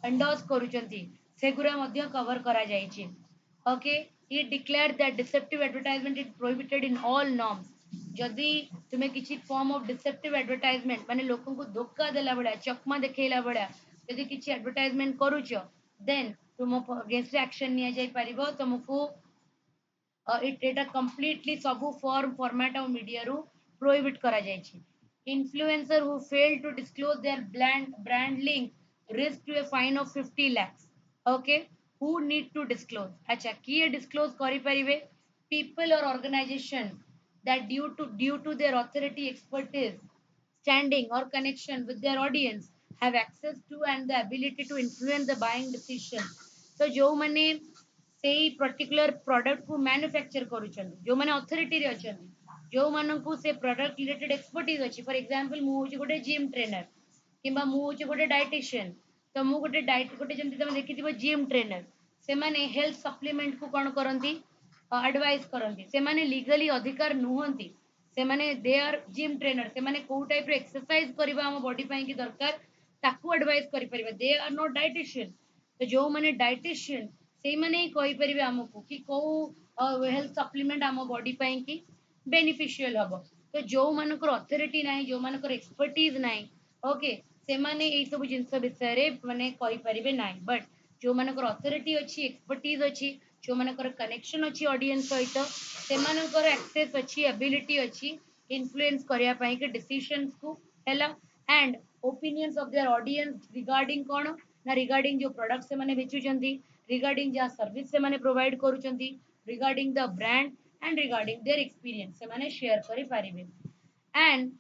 endorse karuchanti segura madhya cover kara jaichi. Okay, it declared that deceptive advertisement is prohibited in all norms. जदि तुम्हें किसी form of deceptive advertisement माने लोगों को धोखा देला बड़ा चकमा देखेला बड़ा यदि किसी एडवर्टाइजमेंट करूछ देन तुम अगेंस्ट एक्शन निया जाई परिबो तुमको ଏଇଟା କମ୍ପ୍ଲିଟଲି ସବୁ ଫର୍ମାଟ ଆଉ ମିଡିଆରୁ ପ୍ରୋହିବିଟ୍ କରାଯାଇଛି influencer who fail to disclose their brand link risk to a fine of 50 lakhs. Okay, who need to disclose acha kiye disclose kari paribe people or organization that due to their authority expertise standing or connection with their audience have access to and the ability to influence the buying decision. So जो मैंने सेई particular product को manufacture करूछन जो माने authority रे अछन जो मानन को से प्रोडक्ट रिलेटेड एक्सपर्टीज अछि फॉर एग्जांपल मु होची गोटे जिम ट्रेनर किंबा मु होची गोटे डाइटिशियन तो मु गोटे डाइट गोटे जेमति तमे देखिथिबो जिम ट्रेनर से माने हेल्थ सप्लीमेंट को कोन करंती एडवाइस करंती से माने लीगली अधिकार नुहंती से माने दे आर जिम ट्रेनर से माने को टाइप रे एक्सरसाइज करबा हम बॉडी पई की दरकार ताकू एडवाइस करि परिबा दे आर नॉट डाइटिशियन तो जो माने डाइटिशियन से माने ही कहि परिबे हमकु कि को हेल्थ सप्लीमेंट हम बॉडी पई की बेनिफिशियल हबो तो जो मानकर अथॉरिटी नाही जो मानकर एक्सपर्टीज नाही ओके से माने ए सब जिंस विषय रे माने कहि परिबे नाही बट जो मानकर अथॉरिटी अछि एक्सपर्टीज अछि जो मानकर कनेक्शन अछि ऑडियंस सहित से मानकर एक्सेस अछि एबिलिटी अछि इन्फ्लुएंस करिया पई के डिसीजंस को हैला and opinions of their audience regarding कोन ना रिगार्डिंग जो प्रोडक्ट से माने बेचुचंती रिगार्डिंग जा सर्विस से माने प्रोवाइड करूचंती regarding the brand and regarding their experience से माने शेयर करि पारिबे and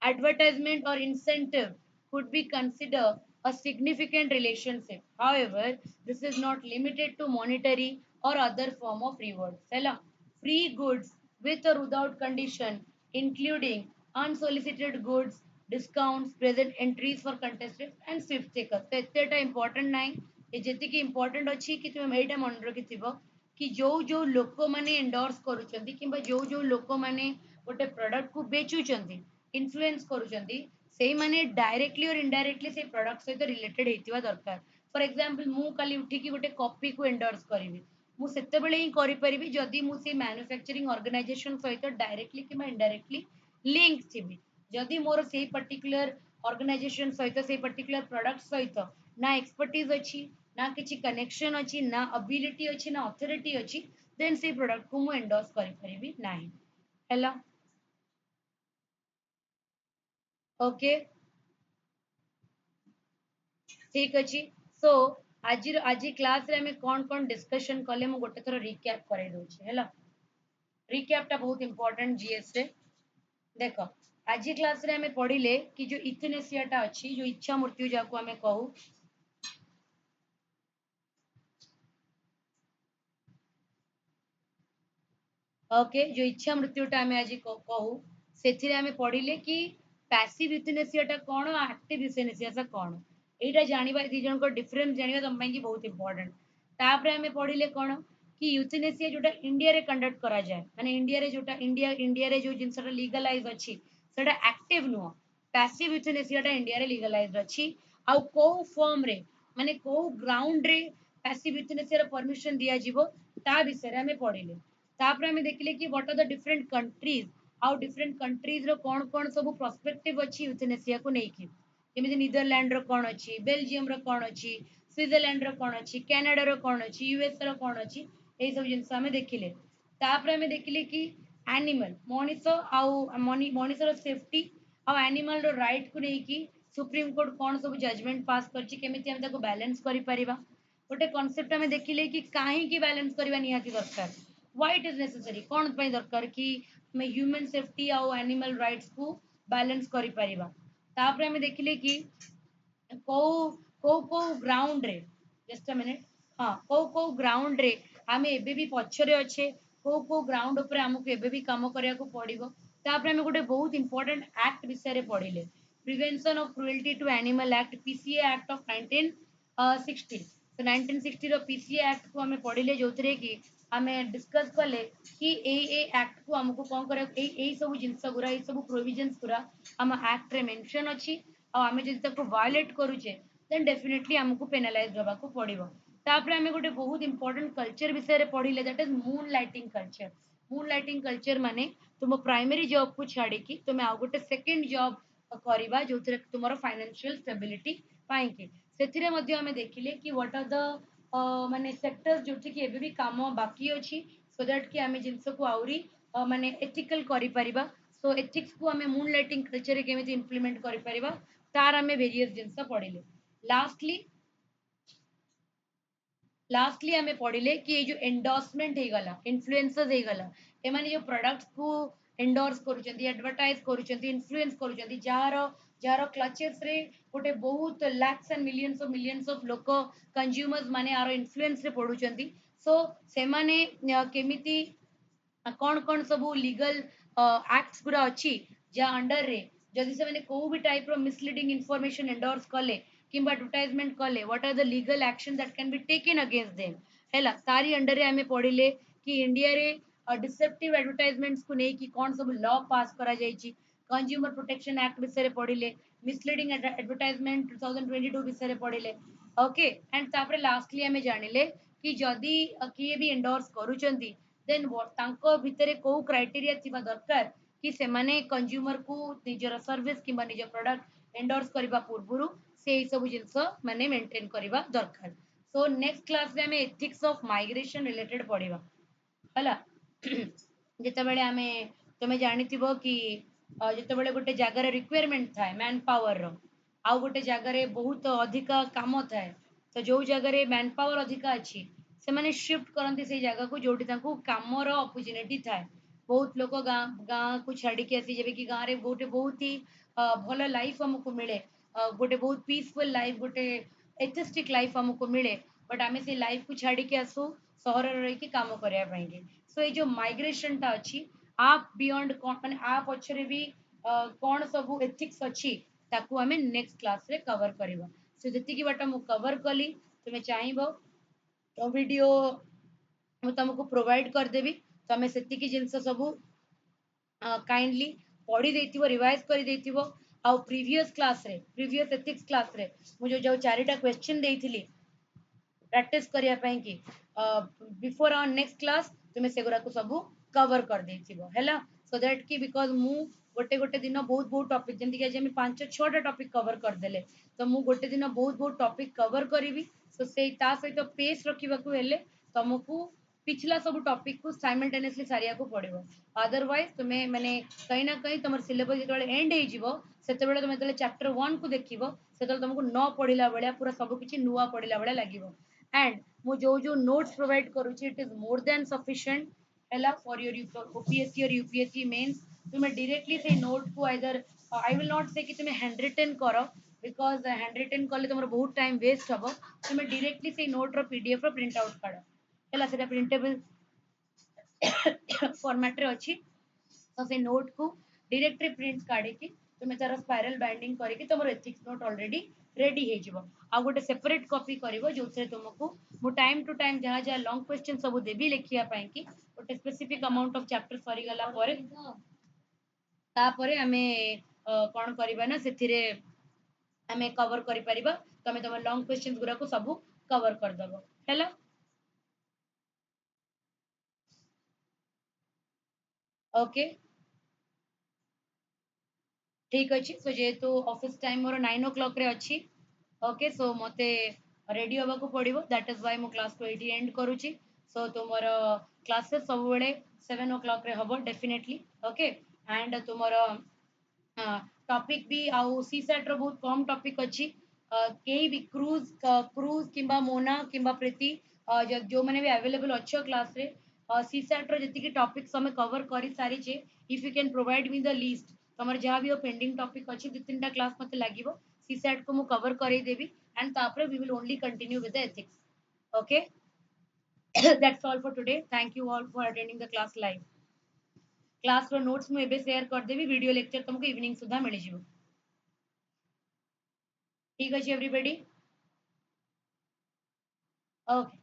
advertisement or incentive could be considered a significant relationship. However, this is not limited to monetary or other form of rewards. Sela, free goods with or without condition, including unsolicited goods, discounts, present entries for contestants, and swift checkers. तो एतेटा important नहीं ये जेतिकी important अछि कि तुम एटा मन रखिथिबो कि जो लोक माने एंडोर्स करूचंती किंबा जो लोक माने गोटे प्रोडक्ट को बेचुचंती इन्फ्लुएंस करूचंती सेही माने डायरेक्टली और इनडायरेक्टली से प्रोडक्ट सहित रिलेटेड हेतिबा दरकार फॉर एग्जांपल मु काली उठी की गोटे कॉपी को एंडोर्स करिवि मु सेते बेले ही करि परिबि जदी मु से मैन्युफैक्चरिंग ऑर्गेनाइजेशन सहित डायरेक्टली किंबा इनडायरेक्टली लिंक थिबि जदी मोर सेही पर्टिकुलर ऑर्गेनाइजेशन सहित सेही पर्टिकुलर प्रोडक्ट सहित ना एक्सपर्टीज अछि ना किछि कनेक्शन अछि ना एबिलिटी अछि ना अथॉरिटी अछि देन से प्रोडक्ट को मु एंडोर्स करि परिबि नाही हैला ओके ठीक अछि सो आज क्लास रे हमें कौन कौन डिस्कशन कले मु गोटे थोर रिकैप करे दोछि हैला रिकैप टा बहुत इंपोर्टेंट जीएस रे। देखो आज क्लास रे हमें पढ़िले कि जो इथेनेसिया टा अच्छी जो इच्छा मृत्यु जाको हमें कहू। ओके जो इच्छा मृत्युटा आम आज कहू से आम पढ़िले कि पैसिव यूथेनेसिया कौन एक्टिव यूथेनेसिया कौन यहाँ जाना दी जन डिफरेन्स जाना तुम कि बहुत इंपोर्टेंट। तापर आम पढ़िले कौन कि यूथेनेसिया जोटा इंडिया रे कंडक्ट करा जाए माने इंडिया रे जोटा इंडिया रे जो जिनसटा लीगलाइज अच्छी सेटा एक्टिव नुह। पैसिव यूथेनेसिया इंडिया रे लीगलाइज अच्छी आउ को फॉर्म रे माने को ग्राउंड रे पैसिव यूथेनेसिया परमिशन दिया जिवो ता विषय रे हमें पढ़िले। तापर हमें देखिले कि what are the different countries आउ डिफरेंट कंट्रीज रो कौन कौन सब पर्सपेक्टिव अच्छी यूथेनेसिया को लेकिन जमी नीदरलैंड रो कौन अच्छी बेल्जियम रो कौन अच्छी स्विट्जरलैंड रो कौन अच्छी कनाडा रो कौन अच्छी यूएस रो कौन अच्छी यही सब जिन हमें देखिले। तापर हमें देखिले कि एनिमल मनीष आउ मनीष रो सेफ्टी आउ एनिमल रो राइट को लेकिन सुप्रीम कोर्ट कौन सब जजमेंट पास करछि केमिति हम ताको बैलेंस करि परिबा। गोटे कॉन्सेप्ट हमें देखिले कि काहे बैलेंस करबा निहाती दरकार व्हाई इट इज नेसेसरी कौन ପାଇଁ दरकार कि मैं ह्यूमन सेफ्टी आउ एनिमल राइट्स को बैलेंस करि परिबा। तापर हमें देखिले कि को को ग्राउंड रे जस्ट अ मिनिट हाँ को ग्राउंड रे आमे एबे भी पछरे अच्छे को ग्राउंड ऊपर हमको एबे भी काम करिया को पड़िबो। तापर हमें गोटे बहुत इंपोर्टेंट एक्ट विषय रे पढ़िले prevention of cruelty to animal act PCA act of 1960। तो 1960 रो पीसीए एक्ट को हमें पढ़िले जोथरे कि हमें डिस्कस कले कि ए एक्ट को हमको कौन करे ए सब जिंस गुरा ए सब प्रोविजंस गुरा हम एक्ट रे मेंशन अछि आ हमें जदि ताको वायलेट करूचे देन डेफिनेटली हमको पेनालाइज होबा को पड़िबो। तापर हमें गोटे बहुत इंपोर्टेंट कल्चर विषय रे पढ़िले that is moonlighting culture. Moonlighting culture माने तुम प्राइमरी जॉब को छाड़ी कि तुम आ गोटे सेकंड जॉब करबा जोथरे तुमरो फाइनेंशियल स्टेबिलिटी पाई कि सेथिरे मध्ये हमें देखिले कि व्हाट आर द माने सेक्टर्स जोथि कि एबे भी काम बाकी अछि सो दैट कि हमें जिंस को आउरी माने एथिकल करि परिबा। सो एथिक्स को हमें मून लाइटिंग कल्चर रे केमिति इंप्लीमेंट करि परिबा तार हमें वेरियस जिंस पढ़िले। लास्टली लास्टली हमें पढ़िले कि ये जो एंडोर्समेंट हे गला इन्फ्लुएंसर्स हे गला ए माने जो प्रोडक्ट्स को एंडोर्स करूचंती एडवर्टाइज करूचंती इन्फ्लुएंस करूचंती जार जार क्लचेस रे गोटे बहुत लैक्स एंड मिलियंस ऑफ लोक कंज्यूमर्स माने आरो इन्फ्लुएंस रे पडुचंती। सो से माने केमिति कौन कौन सब लीगल एक्ट्स गुरा अच्छी जहाँ अंडर रे जदि से मैंने को भी टाइप रो मिसलीडिंग इंफॉर्मेशन एंडोर्स कले किंबा एडवर्टाइजमेंट कले what are the legal action that can be taken against them हैला तारी अंडर रे हमें पढ़िले कि इंडिया रे डिसेप्टिव एडवर्टाइजमेंट्स को नहीं कि कौन सब लॉ पास करा जायछि कंज्यूमर प्रोटेक्शन एक्ट विषय रे पढ़िले मिसलीडिंग एडवर्टाइजमेंट 2022 विषय रे पढ़िले। ओके एंड तापर लास्टली हमें जानिले कि जदि किए भी एंडोर्स करूचंती देन तांको भितरे को क्राइटेरिया थिबा दरकार कि से माने कंज्यूमर को निजर सर्विस किंबा निज प्रोडक्ट एंडोर्स करबा पूर्वरु से सब जिंस माने मेंटेन करबा दरकार। सो नेक्स्ट क्लास रे हमें एथिक्स ऑफ माइग्रेशन रिलेटेड पढ़िबा हला जेतेबेले हमें तुमे जानिथिबो कि जेतेबेले गोटे जगह रे रिक्वायरमेंट थाए मैन पावर रो आउ गोटे जगह रे बहुत अधिक काम थाए तो जो जगह रे मैन पावर अधिक अछि से माने शिफ्ट करंती से जगह को जोटी तांको कामर अपॉर्चुनिटी थाए बहुत लोक गाँ को छाड़ी के आसी जेबे कि गाँ रे गोटे बहुत ही भल लाइफ हमको मिले गोटे बहुत पीसफुल लाइफ गोटे एथिस्टिक लाइफ हमको मिले बट आमे से लाइफ को छाड़ी के आसु सहर रे रही के काम करिया पाएंगे। सो ये जो माइग्रेशन ता अछि आप बियॉन्ड कोन माने आप पछरे भी कोन सब एथिक्स अछि ताकू हमें नेक्स्ट क्लास रे कवर करबा। सो जति की बाटा मु कवर कली तुमे चाहिबो तो वीडियो मु तुमको प्रोवाइड कर देबी तमे सेति की जिंस सब काइंडली पढ़ी देथिबो रिवाइज करी देथिबो आउ प्रीवियस क्लास रे प्रीवियस एथिक्स क्लास रे मु जो चारिटा क्वेश्चन देइथिली प्रैक्टिस करिया पई कि बिफोर आवर नेक्स्ट क्लास तुमे सेगुरा को सब कवर कर देथिबो हैला सो दैट कि बिकॉज़ मु गोटे गोटे दिन बहुत बहुत टॉपिक जेंति कि आज हम 5-6टा टॉपिक कवर कर देले तो मु गोटे दिन बहुत बहुत टॉपिक कवर करिवि। सो से ता सहित पेस रखिबा को हेले तुमको पिछला सब टॉपिक को साइमल्टेनियसली सारिया को पड़िबो अदरवाइज तुमे माने कहीं ना कहीं तुम सिलेबस जेतबेले एंड हे जिवो सेतबेले तुमे तले चैप्टर 1 को देखिबो सेतबेले तुमको न पढ़िला बेले पूरा सब किछि नुवा पढ़िला बेले लागिवो एंड मु जो जो नोट्स प्रोवाइड करूची it is more than sufficient Ella, for your OPSC or UPSC mains, तुम्हें directly से note को either I will not say कि तुम्हें handwritten करो because handwritten कले तुम्हारा बहुत time waste हबो. तुम्हें directly से note रो PDF रो print out करो. ହେଲା ସେଟା printable format रे ଅଛି. तो से note को directly print काढिकी तुम तार spiral binding करिकी तुमर ethics note already ready हे जिवो. आ गोटे separate copy करिवो जोसे तुमको मु time to time जहाँ जहाँ long question सब देबी लेखिया पाई कि गोटे specific amount of chapter सरी गला परे तापरे आमे कोन करिबा ना सेथिरे आमे कवर करि परिबा. तमे तम long questions गुरा को सब कवर कर दबो. हैला ओके ठीक अच्छी सो जेहेतु ऑफिस टाइम मोर 9 o'clock रे अच्छी ओके सो मते रेडी होबा को पड़िबो दैट इज व्हाई मो क्लास को एटी एंड करूची सो तुमर क्लासेस सब बेले 7 o'clock रे हबो डेफिनेटली ओके एंड तुमर टॉपिक भी आउ सी सेट रो बहुत कम टॉपिक अच्छी केही भी क्रूज किंबा मोना किंबा प्रीति जो मैंने भी अवेलेबल अच्छो क्लास रे सी सेट रो जति की टॉपिक्स हमें कवर करि सारी छे if you can provide me the list तमर जहाँ भी पेंडिंग टॉपिक अच्छी दो तीन क्लास मत लगे सी सेट को मु कवर कर देबी एंड तापर we will only continue with the ethics okay that's all for today thank you all for attending the class live class रो नोट्स मु एबे शेयर कर देबी वीडियो लेक्चर तुमको इवनिंग सुधा मिल जिवो ठीक अछि everybody okay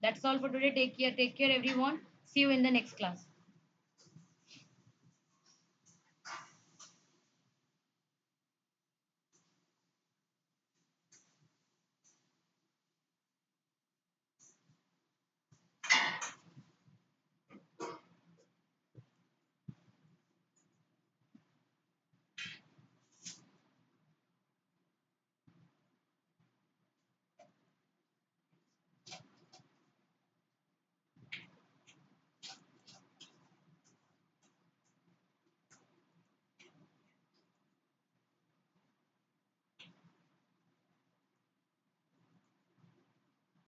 that's all for today take care everyone see you in the next class